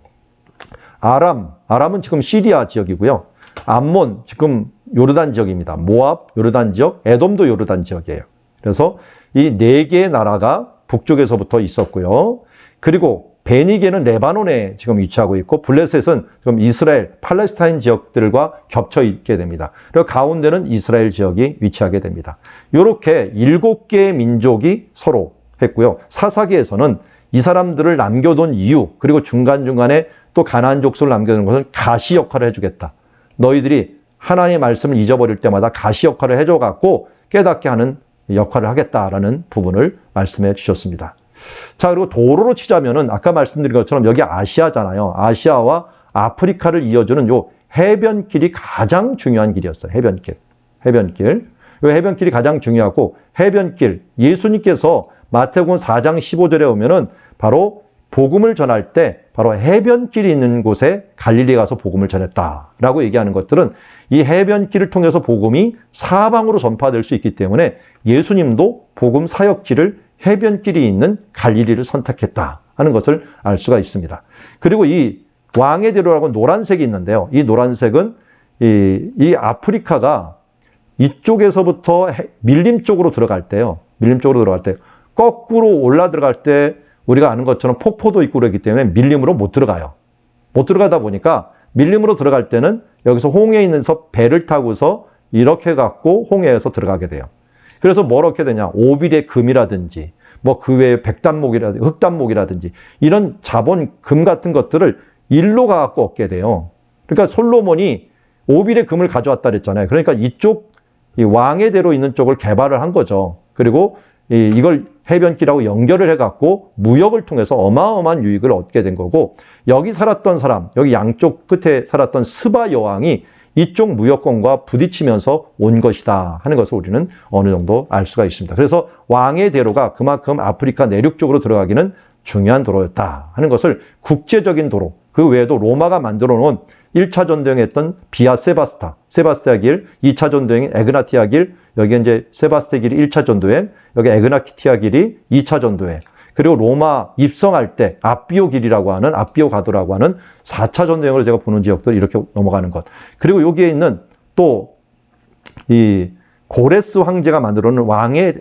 아람은 지금 시리아 지역이고요. 암몬, 지금 요르단 지역입니다. 모압, 요르단 지역, 에돔도 요르단 지역이에요. 그래서 이 네 개의 나라가 북쪽에서부터 있었고요. 그리고 베니게는 레바논에 지금 위치하고 있고, 블레셋은 지금 이스라엘, 팔레스타인 지역들과 겹쳐 있게 됩니다. 그리고 가운데는 이스라엘 지역이 위치하게 됩니다. 이렇게 7개의 민족이 서로 했고요. 사사기에서는 이 사람들을 남겨둔 이유, 그리고 중간중간에 또 가나안 족속을 남겨둔 것은 가시 역할을 해주겠다. 너희들이 하나님의 말씀을 잊어버릴 때마다 가시 역할을 해줘갖고 깨닫게 하는 역할을 하겠다라는 부분을 말씀해 주셨습니다. 자, 그리고 도로로 치자면은 아까 말씀드린 것처럼 여기 아시아잖아요. 아시아와 아프리카를 이어주는 요 해변길이 가장 중요한 길이었어요. 해변길. 요 해변길이 가장 중요하고, 해변길, 예수님께서 마태복음 4장 15절에 오면은 바로 복음을 전할 때 바로 해변길이 있는 곳에 갈릴리 가서 복음을 전했다라고 얘기하는 것들은 이 해변길을 통해서 복음이 사방으로 전파될 수 있기 때문에 예수님도 복음 사역지를 해변길이 있는 갈릴리를 선택했다 하는 것을 알 수가 있습니다. 그리고 이 왕의 대로라고 노란색이 있는데요. 이 노란색은 이 아프리카가 이쪽에서부터 밀림 쪽으로 들어갈 때요. 거꾸로 올라 들어갈 때 우리가 아는 것처럼 폭포도 있고 그러기 때문에 밀림으로 못 들어가요. 못 들어가다 보니까 밀림으로 들어갈 때는 여기서 홍해에 있는서 배를 타고서 이렇게 갖고 홍해에서 들어가게 돼요. 그래서 뭐 어떻게 되냐? 오빌의 금이라든지 뭐 그 외에 백단목이라든지 흑단목이라든지 이런 자본, 금 같은 것들을 일로 가갖고 얻게 돼요. 그러니까 솔로몬이 오빌의 금을 가져왔다 그랬잖아요. 그러니까 이쪽 이 왕의 대로 있는 쪽을 개발을 한 거죠. 그리고 이걸 해변길하고 연결을 해갖고 무역을 통해서 어마어마한 유익을 얻게 된 거고, 여기 살았던 사람, 여기 양쪽 끝에 살았던 스바 여왕이 이쪽 무역권과 부딪히면서 온 것이다 하는 것을 우리는 어느 정도 알 수가 있습니다. 그래서 왕의 대로가 그만큼 아프리카 내륙 쪽으로 들어가기는 중요한 도로였다 하는 것을 국제적인 도로, 그 외에도 로마가 만들어 놓은 1차 전도행에 했던 비아 세바스티아 길, 2차 전도행인 에그나티아 길, 여기 이제 세바스티아 길이 1차 전도행, 여기 에그나티아 길이 2차 전도행, 그리고 로마 입성할 때 아비오 길이라고 하는, 아비오 가도라고 하는 4차 전도행으로 제가 보는 지역들 이렇게 넘어가는 것. 그리고 여기에 있는 또 이 고레스 황제가 만들어 놓은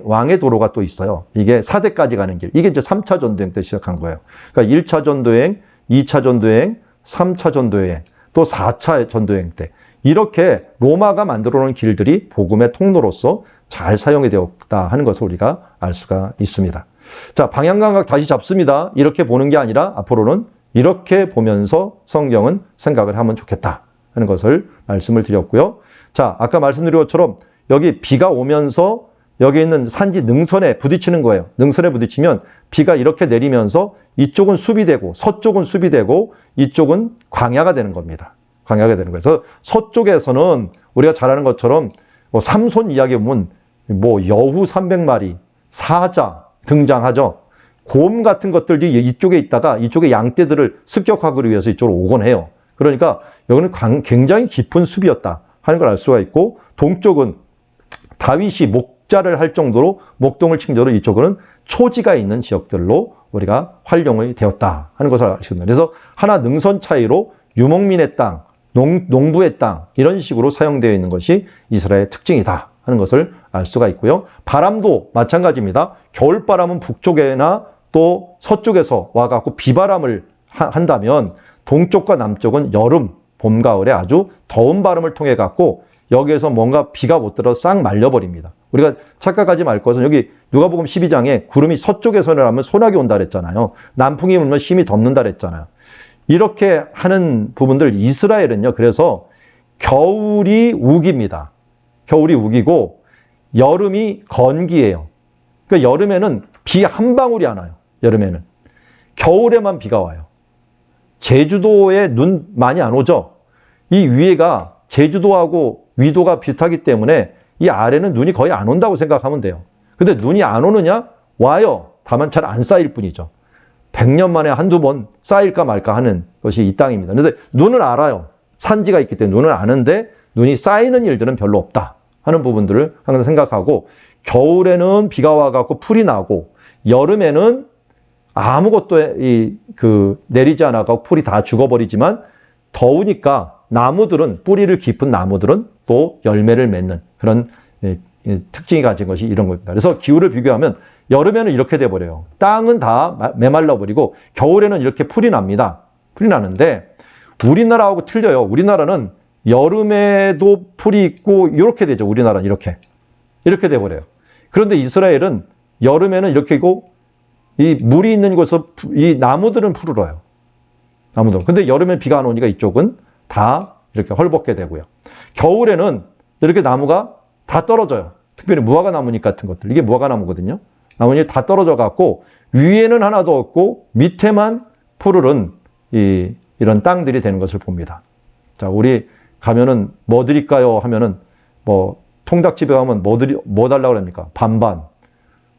왕의 도로가 또 있어요. 이게 사대까지 가는 길. 이게 이제 3차 전도행 때 시작한 거예요. 그러니까 1차 전도행, 2차 전도행, 3차 전도행, 또 4차 전도행 때 이렇게 로마가 만들어 놓은 길들이 복음의 통로로서 잘 사용이 되었다 하는 것을 우리가 알 수가 있습니다. 자, 방향감각 다시 잡습니다. 이렇게 보는 게 아니라 앞으로는 이렇게 보면서 성경은 생각을 하면 좋겠다 하는 것을 말씀을 드렸고요. 자, 아까 말씀드린 것처럼 여기 비가 오면서 여기 있는 산지 능선에 부딪히는 거예요. 능선에 부딪히면 비가 이렇게 내리면서 이쪽은 숲이 되고 서쪽은 숲이 되고 이쪽은 광야가 되는 겁니다. 광야가 되는 거예요. 그래서 서쪽에서는 우리가 잘 아는 것처럼 뭐 삼손 이야기 보면 뭐 여후 300마리, 사자 등장하죠. 곰 같은 것들이 이쪽에 있다가 이쪽에 양떼들을 습격하기 위해서 이쪽으로 오곤 해요. 그러니까 여기는 굉장히 깊은 숲이었다 하는 걸 알 수가 있고, 동쪽은 다윗이 목자를 할 정도로 목동을 친 정도로 이쪽은 초지가 있는 지역들로 우리가 활용이 되었다 하는 것을 알 수 있습니다. 그래서 하나 능선 차이로 유목민의 땅, 농부의 땅 이런 식으로 사용되어 있는 것이 이스라엘의 특징이다 하는 것을 알 수가 있고요. 바람도 마찬가지입니다. 겨울바람은 북쪽이나 또 서쪽에서 와갖고 비바람을 한다면 동쪽과 남쪽은 여름, 봄, 가을에 아주 더운 바람을 통해 갖고 여기에서 뭔가 비가 못 들어서 싹 말려버립니다. 우리가 착각하지 말 것은 여기 누가복음 12장에 구름이 서쪽에서 내려오면 소나기 온다 그랬잖아요. 남풍이 불면 심히 덮는다 그랬잖아요. 이렇게 하는 부분들 이스라엘은요. 그래서 겨울이 우기입니다. 겨울이 우기고 여름이 건기예요. 그러니까 여름에는 비 한 방울이 안 와요. 여름에는. 겨울에만 비가 와요. 제주도에 눈 많이 안 오죠? 이 위에가 제주도하고 위도가 비슷하기 때문에 이 아래는 눈이 거의 안 온다고 생각하면 돼요. 근데 눈이 안 오느냐? 와요. 다만 잘 안 쌓일 뿐이죠. 100년 만에 한두 번 쌓일까 말까 하는 것이 이 땅입니다. 그런데 눈을 알아요. 산지가 있기 때문에 눈을 아는데 눈이 쌓이는 일들은 별로 없다 하는 부분들을 항상 생각하고, 겨울에는 비가 와갖고 풀이 나고 여름에는 아무것도 내리지 않아갖고 풀이 다 죽어버리지만, 더우니까 나무들은, 뿌리를 깊은 나무들은 또 열매를 맺는 그런 특징이 가진 것이 이런 겁니다. 그래서 기후를 비교하면 여름에는 이렇게 돼버려요. 땅은 다 메말라버리고 겨울에는 이렇게 풀이 납니다. 풀이 나는데 우리나라하고 틀려요. 우리나라는 여름에도 풀이 있고 이렇게 되죠. 우리나라는 이렇게 돼버려요. 그런데 이스라엘은 여름에는 이렇게 있고, 이 물이 있는 곳에서 이 나무들은 푸르러요. 나무들. 근데 여름에 비가 안 오니까 이쪽은 다 이렇게 헐벗게 되고요. 겨울에는 이렇게 나무가 다 떨어져요. 특별히 무화과 나뭇잎 같은 것들. 이게 무화과 나무거든요. 나뭇잎이 다 떨어져 갖고 위에는 하나도 없고 밑에만 푸르른 이런 땅들이 되는 것을 봅니다. 자, 우리 가면은 뭐 드릴까요? 하면은 뭐 통닭집에 가면 뭐 달라고 합니까? 반반.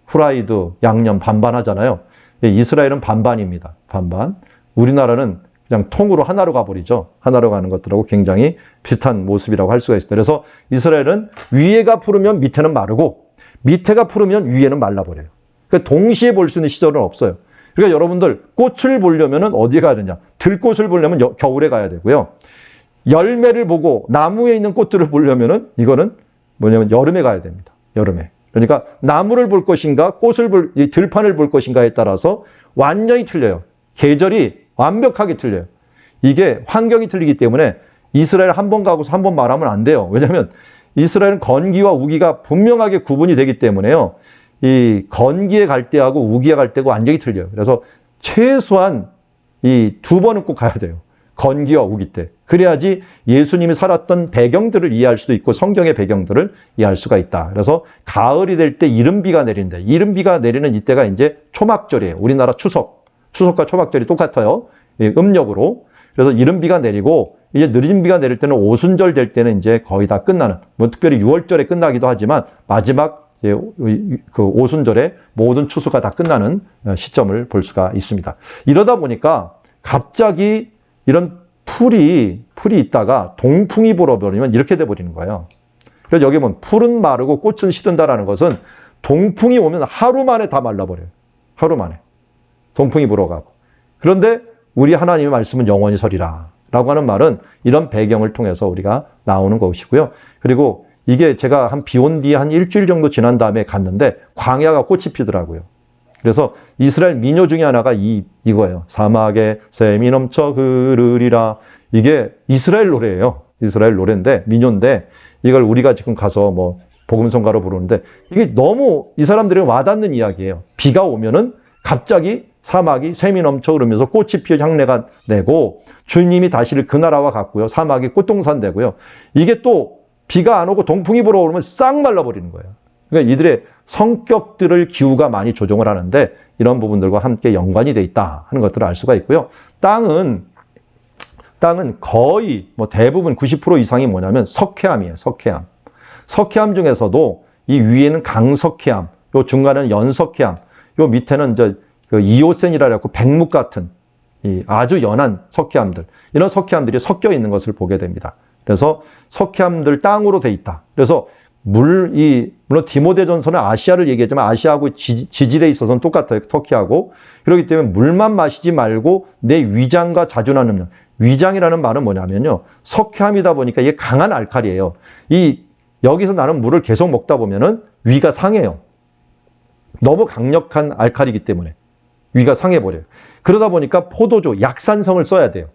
후라이드, 양념 반반 하잖아요. 이스라엘은 반반입니다. 반반. 우리나라는 그냥 통으로 하나로 가버리죠. 하나로 가는 것들하고 굉장히 비슷한 모습이라고 할 수가 있습니다. 그래서 이스라엘은 위에가 푸르면 밑에는 마르고, 밑에가 푸르면 위에는 말라버려요. 그러니까 동시에 볼 수 있는 시절은 없어요. 그러니까 여러분들 꽃을 보려면 어디에 가야 되냐? 들꽃을 보려면 겨울에 가야 되고요. 열매를 보고 나무에 있는 꽃들을 보려면은 이거는 뭐냐면 여름에 가야 됩니다. 여름에. 그러니까 나무를 볼 것인가, 이 들판을 볼 것인가에 따라서 완전히 틀려요. 계절이 완벽하게 틀려요. 이게 환경이 틀리기 때문에 이스라엘 한 번 가고서 한 번 말하면 안 돼요. 왜냐하면 이스라엘은 건기와 우기가 분명하게 구분이 되기 때문에요. 이 건기에 갈 때하고 우기에 갈 때가 완전히 틀려요. 그래서 최소한 이 2번은 꼭 가야 돼요. 건기와 우기 때. 그래야지 예수님이 살았던 배경들을 이해할 수도 있고 성경의 배경들을 이해할 수가 있다. 그래서 가을이 될 때 이른비가 내린대. 이른비가 내리는 이때가 이제 초막절이에요. 우리나라 추석과 초막절이 똑같아요. 음력으로. 그래서 이른비가 내리고, 이제 느린 비가 내릴 때는 오순절 될 때는 이제 거의 다 끝나는, 뭐 특별히 6월절에 끝나기도 하지만 마지막 그 오순절에 모든 추수가 다 끝나는 시점을 볼 수가 있습니다. 이러다 보니까 갑자기 이런 풀이 있다가 동풍이 불어버리면 이렇게 돼버리는 거예요. 그래서 여기 보면 풀은 마르고 꽃은 시든다라는 것은 동풍이 오면 하루 만에 다 말라버려요. 하루 만에. 동풍이 불어가고. 그런데 우리 하나님의 말씀은 영원히 서리라 라고 하는 말은 이런 배경을 통해서 우리가 나오는 것이고요. 그리고 이게 제가 비 온 뒤에 한 일주일 정도 지난 다음에 갔는데 광야가 꽃이 피더라고요. 그래서 이스라엘 민요 중에 하나가 이거예요. 사막에 샘이 넘쳐 흐르리라. 이게 이스라엘 노래예요. 이스라엘 노래인데, 민요인데, 이걸 우리가 지금 가서 뭐 복음성가로 부르는데, 이게 너무 이 사람들이 와닿는 이야기예요. 비가 오면은 갑자기 사막이 샘이 넘쳐 흐르면서 꽃이 피어 향내가 내고, 주님이 다시를 그 나라와 같고요. 사막이 꽃동산 되고요. 이게 또 비가 안 오고 동풍이 불어오르면 싹 말라버리는 거예요. 그러니까 이들의 성격들을 기후가 많이 조종을 하는데 이런 부분들과 함께 연관이 돼 있다 하는 것들을 알 수가 있고요. 땅은 거의 뭐 대부분 90% 이상이 뭐냐면 석회암이에요. 석회암 중에서도 이 위에는 강석회암, 요 중간에는 연석회암, 요 밑에는 그 이오센이라 해서 백묵 같은 이 아주 연한 석회암들, 이런 석회암들이 섞여 있는 것을 보게 됩니다. 그래서 석회암들 땅으로 돼 있다. 그래서 물론 디모데전서는 아시아를 얘기했지만 아시아하고 지질에 있어서는 똑같아요. 터키하고. 그렇기 때문에 물만 마시지 말고 내 위장과 자주나 흡력. 위장이라는 말은 뭐냐면요. 석회암이다 보니까 이게 강한 알칼리예요. 여기서 나는 물을 계속 먹다 보면은 위가 상해요. 너무 강력한 알칼리이기 때문에 위가 상해버려요. 그러다 보니까 포도주, 약산성을 써야 돼요.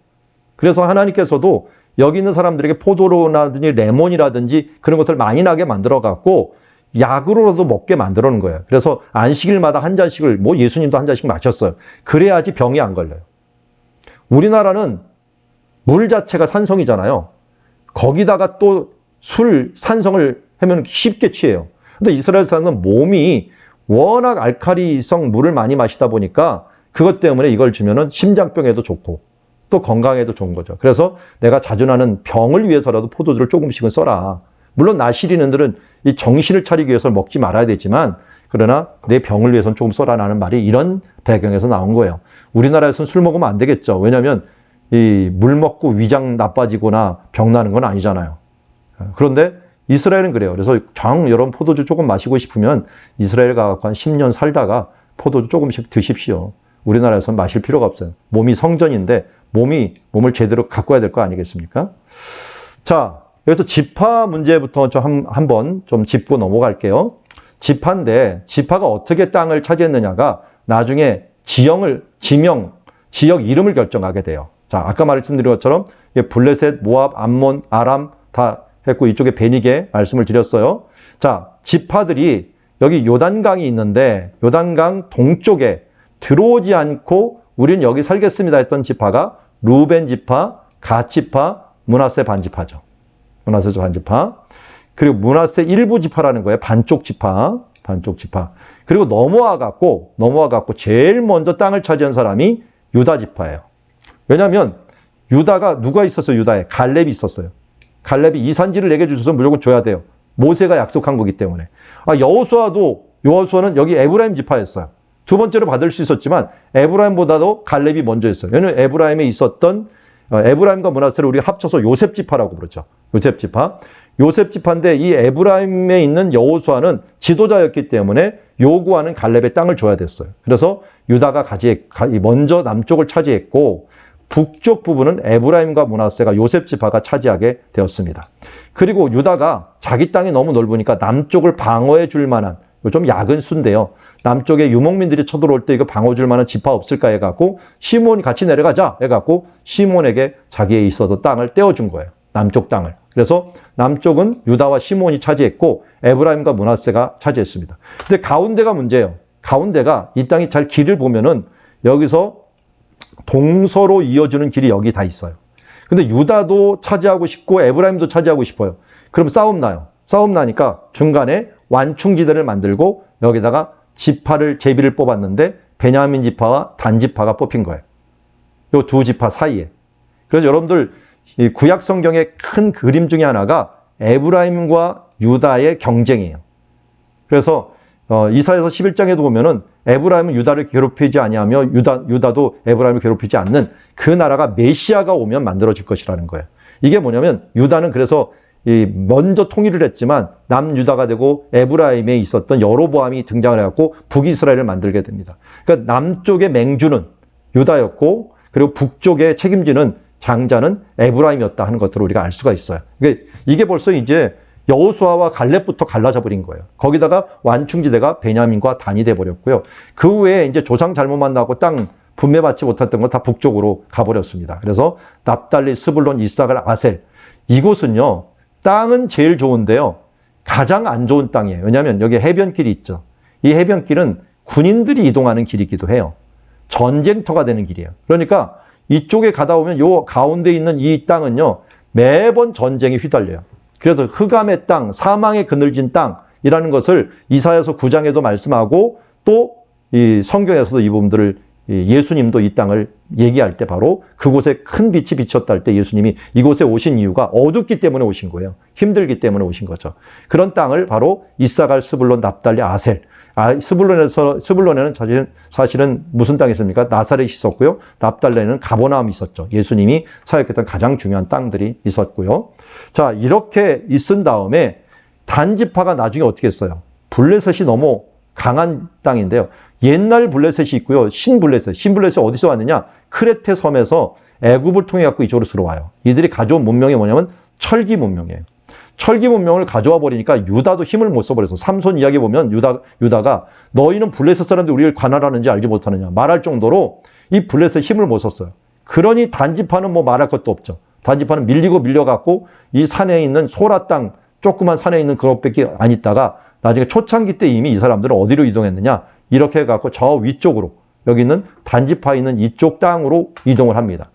그래서 하나님께서도 여기 있는 사람들에게 포도로라든지 레몬이라든지 그런 것들을 많이 나게 만들어갖고 약으로라도 먹게 만들어 놓은 거예요. 그래서 안식일마다 한 잔씩을, 뭐 예수님도 한 잔씩 마셨어요. 그래야지 병이 안 걸려요. 우리나라는 물 자체가 산성이잖아요. 거기다가 또 산성을 하면 쉽게 취해요. 근데 이스라엘 사람은 몸이 워낙 알칼리성 물을 많이 마시다 보니까 그것 때문에 이걸 주면은 심장병에도 좋고 또 건강에도 좋은 거죠. 그래서 내가 자주 나는 병을 위해서라도 포도주를 조금씩은 써라. 물론 나시리는들은 이 정신을 차리기 위해서 먹지 말아야 되지만, 그러나 내 병을 위해서는 조금 써라라는 말이 이런 배경에서 나온 거예요. 우리나라에서는 술 먹으면 안 되겠죠. 왜냐하면 이 물 먹고 위장 나빠지거나 병 나는 건 아니잖아요. 그런데 이스라엘은 그래요. 그래서 여러분 포도주 조금 마시고 싶으면 이스라엘 가서 한 10년 살다가 포도주 조금씩 드십시오. 우리나라에서는 마실 필요가 없어요. 몸이 성전인데 몸을 제대로 가꿔야 될 거 아니겠습니까? 자, 여기서 지파 문제부터 한번 좀 짚고 넘어갈게요. 지파인데 지파가 어떻게 땅을 차지했느냐가 나중에 지역 이름을 결정하게 돼요. 자, 아까 말씀드린 것처럼 블레셋, 모압, 암몬, 아람 다 했고 이쪽에 베니게 말씀을 드렸어요. 자, 지파들이 여기 요단강이 있는데 요단강 동쪽에 들어오지 않고 우린 여기 살겠습니다 했던 지파가 루벤 지파, 갓 지파, 므낫세 반지파죠. 므낫세 반지파. 그리고 므낫세 일부 지파라는 거예요. 반쪽 지파. 그리고 넘어와 갖고 제일 먼저 땅을 차지한 사람이 유다 지파예요. 왜냐하면 유다가 누가 있었어요? 유다에 갈렙이 있었어요. 갈렙이 이 산지를 내게 주셔서 무조건 줘야 돼요. 모세가 약속한 거기 때문에. 여호수아는 여기 에브라임 지파였어요. 두 번째로 받을 수 있었지만 에브라임보다도 갈렙이 먼저였어요. 왜냐하면 에브라임에 있었던 에브라임과 므낫세를 우리가 합쳐서 요셉 지파라고 부르죠. 요셉 지파. 요셉 지파인데 이 에브라임에 있는 여호수아는 지도자였기 때문에 요구하는 갈렙의 땅을 줘야 됐어요. 그래서 유다가 먼저 남쪽을 차지했고 북쪽 부분은 에브라임과 므낫세가 요셉 지파가 차지하게 되었습니다. 그리고 유다가 자기 땅이 너무 넓으니까 남쪽을 방어해 줄 만한 좀 약은 수인데요. 남쪽에 유목민들이 쳐들어올 때 이거 방어해 줄 만한 지파 없을까 해갖고 시몬이 같이 내려가자 해갖고 시몬에게 자기의 있어도 땅을 떼어준 거예요. 남쪽 땅을. 그래서 남쪽은 유다와 시몬이 차지했고 에브라임과 므낫세가 차지했습니다. 근데 가운데가 문제예요. 가운데가 이 땅이 잘 길을 보면은 여기서 동서로 이어지는 길이 여기 다 있어요. 근데 유다도 차지하고 싶고 에브라임도 차지하고 싶어요. 그럼 싸움 나요. 싸움 나니까 중간에 완충지대를 만들고 여기다가 제비를 뽑았는데 베냐민 지파와 단 지파가 뽑힌 거예요. 이 두 지파 사이에. 그래서 여러분들 이 구약 성경의 큰 그림 중에 하나가 에브라임과 유다의 경쟁이에요. 그래서 이사야서 11장에도 보면은 에브라임은 유다를 괴롭히지 아니하며 유다도 에브라임을 괴롭히지 않는 그 나라가 메시아가 오면 만들어질 것이라는 거예요. 이게 뭐냐면 유다는 그래서 먼저 통일을 했지만 남유다가 되고 에브라임에 있었던 여로보암이 등장을 해갖고 북이스라엘을 만들게 됩니다. 그러니까 남쪽의 맹주는 유다였고 그리고 북쪽의 책임지는 장자는 에브라임이었다 하는 것들을 우리가 알 수가 있어요. 그러니까 이게 벌써 이제 여호수아와 갈렙부터 갈라져 버린 거예요. 거기다가 완충지대가 베냐민과 단이 돼 버렸고요. 그 후에 이제 조상 잘못 만나고 땅 분배받지 못했던 거 다 북쪽으로 가버렸습니다. 그래서 납달리, 스불론, 이사갈, 아셀 이곳은요 땅은 제일 좋은데요 가장 안 좋은 땅이에요. 왜냐하면 여기 해변길이 있죠. 이 해변길은 군인들이 이동하는 길이기도 해요. 전쟁터가 되는 길이에요. 그러니까 이쪽에 가다 보면 요 가운데 있는 이 땅은요 매번 전쟁에 휘달려요. 그래서 흑암의 땅, 사망의 그늘진 땅이라는 것을 이사야서 9장에도 말씀하고 또 이 성경에서도 이 부분들을 예수님도 이 땅을 얘기할 때 바로 그곳에 큰 빛이 비쳤다 할 때 예수님이 이곳에 오신 이유가 어둡기 때문에 오신 거예요. 힘들기 때문에 오신 거죠. 그런 땅을 바로 이사갈, 스불론, 납달리, 아셀. 스불론에는 사실은 무슨 땅이 있습니까? 나사렛이 있었고요. 납달리에는 가버나움이 있었죠. 예수님이 사역했던 가장 중요한 땅들이 있었고요. 자, 이렇게 있은 다음에 단지파가 나중에 어떻게 했어요? 블레셋이 너무 강한 땅인데요. 옛날 블레셋이 있고요. 신블레셋이 어디서 왔느냐? 크레테 섬에서 애굽을 통해 갖고 이쪽으로 들어와요. 이들이 가져온 문명이 뭐냐면 철기 문명이에요. 철기 문명을 가져와 버리니까 유다도 힘을 못 써버려서 삼손 이야기 보면 유다가 너희는 블레셋 사람들이 우리를 관할하는지 알지 못하느냐 말할 정도로 이 블레셋 힘을 못 썼어요. 그러니 단지파는 뭐 말할 것도 없죠. 단지파는 밀려갖고 이 산에 있는 소라 땅 조그만 산에 있는 그것밖에 안 있다가 나중에 초창기 때 이미 이 사람들은 어디로 이동했느냐 이렇게 해갖고 저 위쪽으로 여기 있는 단지파 있는 이쪽 땅으로 이동을 합니다.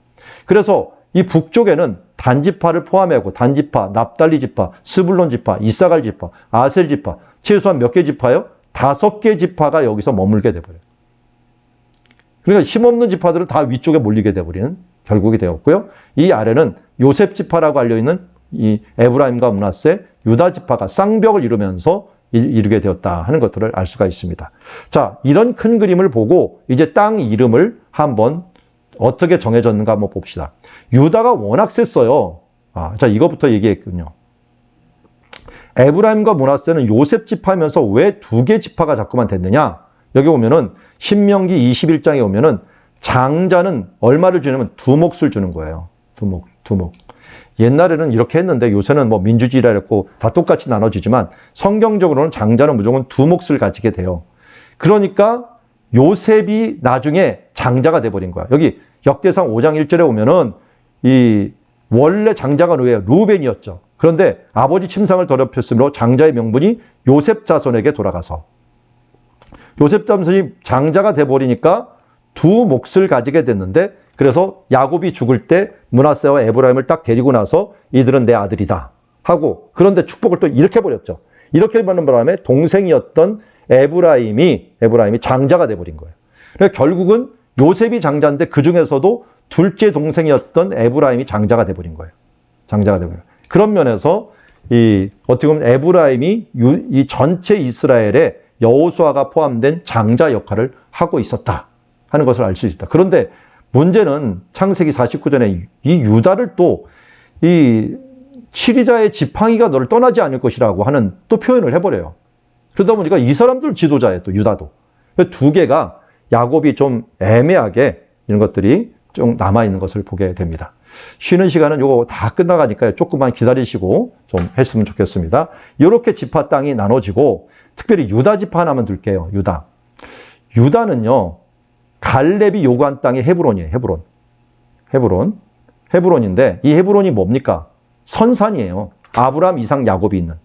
그래서 이 북쪽에는 단지파를 포함하고 단지파, 납달리 지파, 스불론 지파, 이사갈 지파, 아셀 지파 최소한 몇 개 지파요? 5개 지파가 여기서 머물게 돼버려요. 그러니까 힘없는 지파들은 다 위쪽에 몰리게 돼버리는 결국이 되었고요. 이 아래는 요셉 지파라고 알려있는 이 에브라임과 므낫세, 유다 지파가 쌍벽을 이루면서 이루게 되었다 하는 것들을 알 수가 있습니다. 자, 이런 큰 그림을 보고 이제 땅 이름을 한번 어떻게 정해졌는가 한번 봅시다. 유다가 워낙 셌어요. 자, 이거부터 얘기했군요. 에브라임과 므낫세는 요셉 지파면서 왜 두 개 지파가 자꾸만 됐느냐? 여기 보면은 신명기 21장에 오면은 장자는 얼마를 주냐면 두 몫을 주는 거예요. 두 몫. 옛날에는 이렇게 했는데 요새는 뭐 민주주의라 했고 다 똑같이 나눠지지만 성경적으로는 장자는 무조건 두 몫을 가지게 돼요. 그러니까 요셉이 나중에 장자가 돼버린 거야. 여기 역대상 5장 1절에 보면은 이 원래 장자가 누구예요? 루벤이었죠. 그런데 아버지 침상을 더럽혔으므로 장자의 명분이 요셉 자손에게 돌아가서 요셉 자손이 장자가 돼버리니까 두 몫을 가지게 됐는데 그래서 야곱이 죽을 때 므낫세와 에브라임을 딱 데리고 나서 이들은 내 아들이다 하고 그런데 축복을 또 이렇게 해버렸죠. 이렇게 받는 바람에 동생이었던 에브라임이 장자가 돼버린 거예요. 그래서 결국은 요셉이 장자인데 그 중에서도 둘째 동생이었던 에브라임이 장자가 돼버린 거예요. 장자가 돼버린 거예요. 그런 면에서 어떻게 보면 에브라임이 이 전체 이스라엘에 여호수아가 포함된 장자 역할을 하고 있었다 하는 것을 알 수 있다. 그런데 문제는 창세기 49전에 이 유다를 또 이 치리자의 지팡이가 너를 떠나지 않을 것이라고 하는 또 표현을 해버려요. 그러다 보니까 이 사람들 지도자예요, 또 유다도. 두 개가 야곱이 좀 애매하게 이런 것들이 좀 남아있는 것을 보게 됩니다. 쉬는 시간은 요거 다 끝나가니까요. 조금만 기다리시고 좀 했으면 좋겠습니다. 이렇게 지파 땅이 나눠지고 특별히 유다 지파 하나만 둘게요. 유다는요. 갈렙이 요구한 땅이 헤브론이에요. 헤브론인데 이 헤브론이 뭡니까? 선산이에요. 아브라함, 이삭, 야곱이 있는.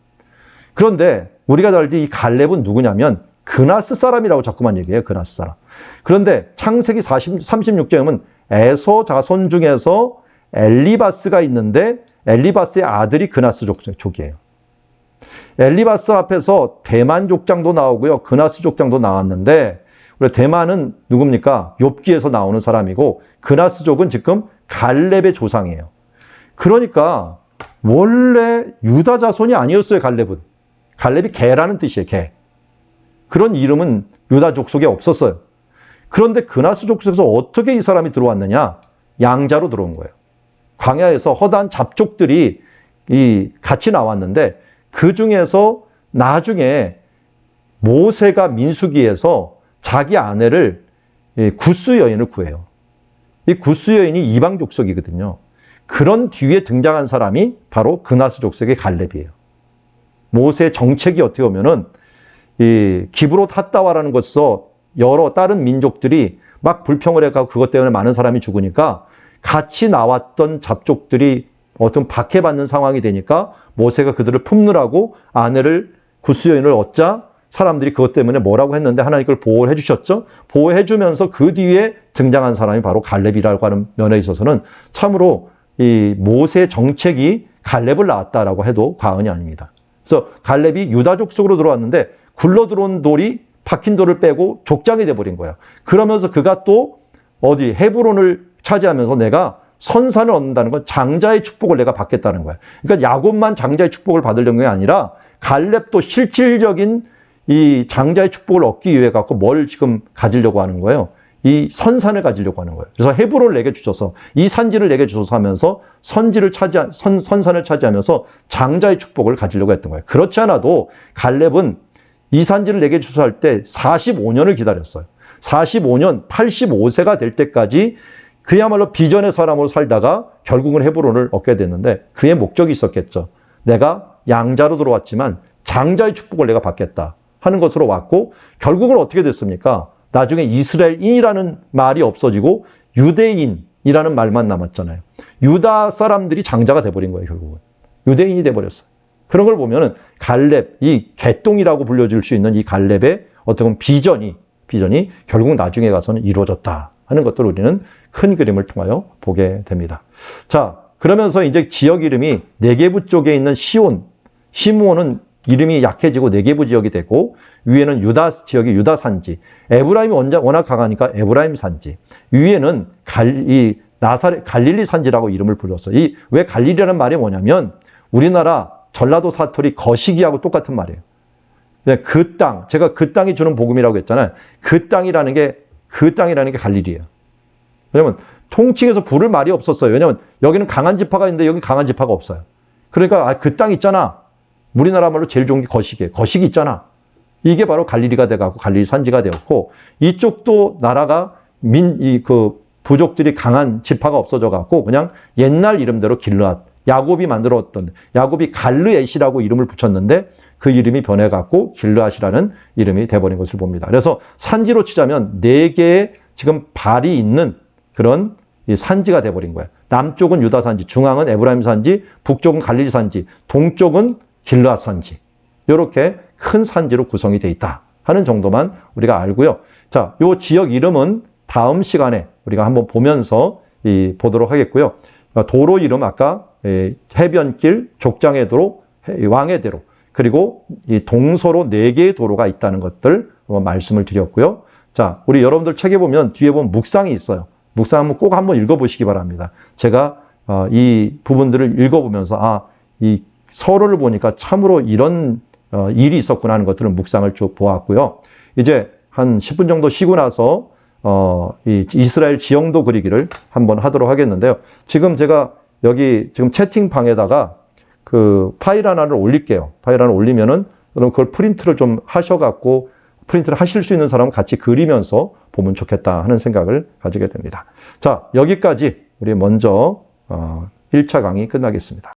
그런데 우리가 잘 알지 이 갈렙은 누구냐면 그나스 사람이라고 자꾸만 얘기해요. 그나스 사람. 그런데 창세기 36장에 보면 에서 자손 중에서 엘리바스가 있는데 엘리바스의 아들이 그나스 족이에요. 엘리바스 앞에서 대만 족장도 나오고요. 그나스 족장도 나왔는데 우리 대만은 누굽니까? 욥기에서 나오는 사람이고 그나스족은 지금 갈렙의 조상이에요. 그러니까 원래 유다 자손이 아니었어요. 갈렙이 개라는 뜻이에요. 개. 그런 이름은 유다 족속에 없었어요. 그런데 그나스 족속에서 어떻게 이 사람이 들어왔느냐? 양자로 들어온 거예요. 광야에서 허다한 잡족들이 같이 나왔는데 그 중에서 나중에 모세가 민수기에서 자기 아내를 구스 여인을 구해요. 이 구스 여인이 이방 족속이거든요. 그런 뒤에 등장한 사람이 바로 그나스 족속의 갈렙이에요. 모세의 정책이 어떻게 보면은 이 기브롯 핫다와라는 곳에서 여러 다른 민족들이 막 불평을 해가지고 그것 때문에 많은 사람이 죽으니까 같이 나왔던 잡족들이 어떤 박해받는 상황이 되니까 모세가 그들을 품느라고 아내를 구스 여인을 얻자 사람들이 그것 때문에 뭐라고 했는데 하나님 그걸 보호를 해주셨죠. 보호해주면서 그 뒤에 등장한 사람이 바로 갈렙이라고 하는 면에 있어서는 참으로 이 모세의 정책이 갈렙을 낳았다라고 해도 과언이 아닙니다. 그래서 갈렙이 유다족 속으로 들어왔는데 굴러 들어온 돌이 박힌 돌을 빼고 족장이 돼버린 거예요. 그러면서 그가 또 헤브론을 차지하면서 내가 선산을 얻는다는 건 장자의 축복을 내가 받겠다는 거예요. 그러니까 야곱만 장자의 축복을 받으려는 게 아니라 갈렙도 실질적인 이 장자의 축복을 얻기 위해 갖고 뭘 지금 가지려고 하는 거예요? 이 선산을 가지려고 하는 거예요. 그래서 헤브론을 내게 주셔서 이 산지를 내게 주셔서 하면서 선산을 차지하면서 장자의 축복을 가지려고 했던 거예요. 그렇지 않아도 갈렙은 이 산지를 내게 주셔서 할 때 45년을 기다렸어요. 45년, 85세가 될 때까지 그야말로 비전의 사람으로 살다가 결국은 헤브론을 얻게 됐는데 그의 목적이 있었겠죠. 내가 양자로 들어왔지만 장자의 축복을 내가 받겠다 하는 것으로 왔고 결국은 어떻게 됐습니까? 나중에 이스라엘인이라는 말이 없어지고 유대인이라는 말만 남았잖아요. 유다 사람들이 장자가 돼버린 거예요. 결국은. 유대인이 돼버렸어요. 그런 걸 보면은 갈렙, 이 개똥이라고 불려질 수 있는 이 갈렙의 어떤 비전이 결국 나중에 가서는 이루어졌다 하는 것들을 우리는 큰 그림을 통하여 보게 됩니다. 자, 그러면서 이제 지역 이름이 네게부 쪽에 있는 시므온은 이름이 약해지고 네게부 지역이 되고 위에는 유다 지역이 유다 산지, 에브라임이 워낙 강하니까 에브라임 산지, 위에는 갈릴리 산지라고 이름을 불렀어요. 왜 갈릴리라는 말이 뭐냐면 우리나라 전라도 사투리 거시기하고 똑같은 말이에요. 그 땅, 제가 그 땅이 주는 복음이라고 했잖아요. 그 땅이라는 게 갈릴리예요. 왜냐면 통칭해서 부를 말이 없었어요. 왜냐면 여기는 강한 지파가 있는데 여기 강한 지파가 없어요. 그러니까 그 땅 있잖아. 우리나라 말로 제일 좋은 게 거시기예요. 거시기 있잖아. 이게 바로 갈릴리가 돼가고 갈릴리 산지가 되었고, 이쪽도 나라가 부족들이 강한 지파가 없어져갖고 그냥 옛날 이름대로 길르앗, 야곱이 만들었던, 야곱이 갈르엣이라고 이름을 붙였는데 그 이름이 변해갖고 길르앗이라는 이름이 돼버린 것을 봅니다. 그래서 산지로 치자면 4개의 지금 발이 있는 그런 산지가 돼버린 거예요. 남쪽은 유다 산지, 중앙은 에브라임 산지, 북쪽은 갈릴리 산지, 동쪽은 길르앗 산지. 이렇게 큰 산지로 구성이 돼 있다 하는 정도만 우리가 알고요. 자, 요 지역 이름은 다음 시간에 우리가 한번 보면서 보도록 하겠고요. 도로 이름 아까 해변길, 족장의 도로, 왕의 대로, 그리고 이 동서로 4개의 도로가 있다는 것들 말씀을 드렸고요. 자, 우리 여러분들 책에 보면 뒤에 보면 묵상이 있어요. 묵상 한번 꼭 한번 읽어보시기 바랍니다. 제가 이 부분들을 읽어보면서 이 서로를 보니까 참으로 이런 일이 있었구나 하는 것들을 묵상을 쭉 보았고요. 이제 한 10분 정도 쉬고 나서 이 이스라엘 지형도 그리기를 한번 하도록 하겠는데요. 지금 제가 여기 지금 채팅방에다가 그 파일 하나를 올릴게요. 파일 하나 올리면은 그럼 그걸 프린트를 좀 하셔갖고 프린트를 하실 수 있는 사람은 같이 그리면서 보면 좋겠다 하는 생각을 가지게 됩니다. 자, 여기까지 우리 먼저 1차 강의 끝나겠습니다.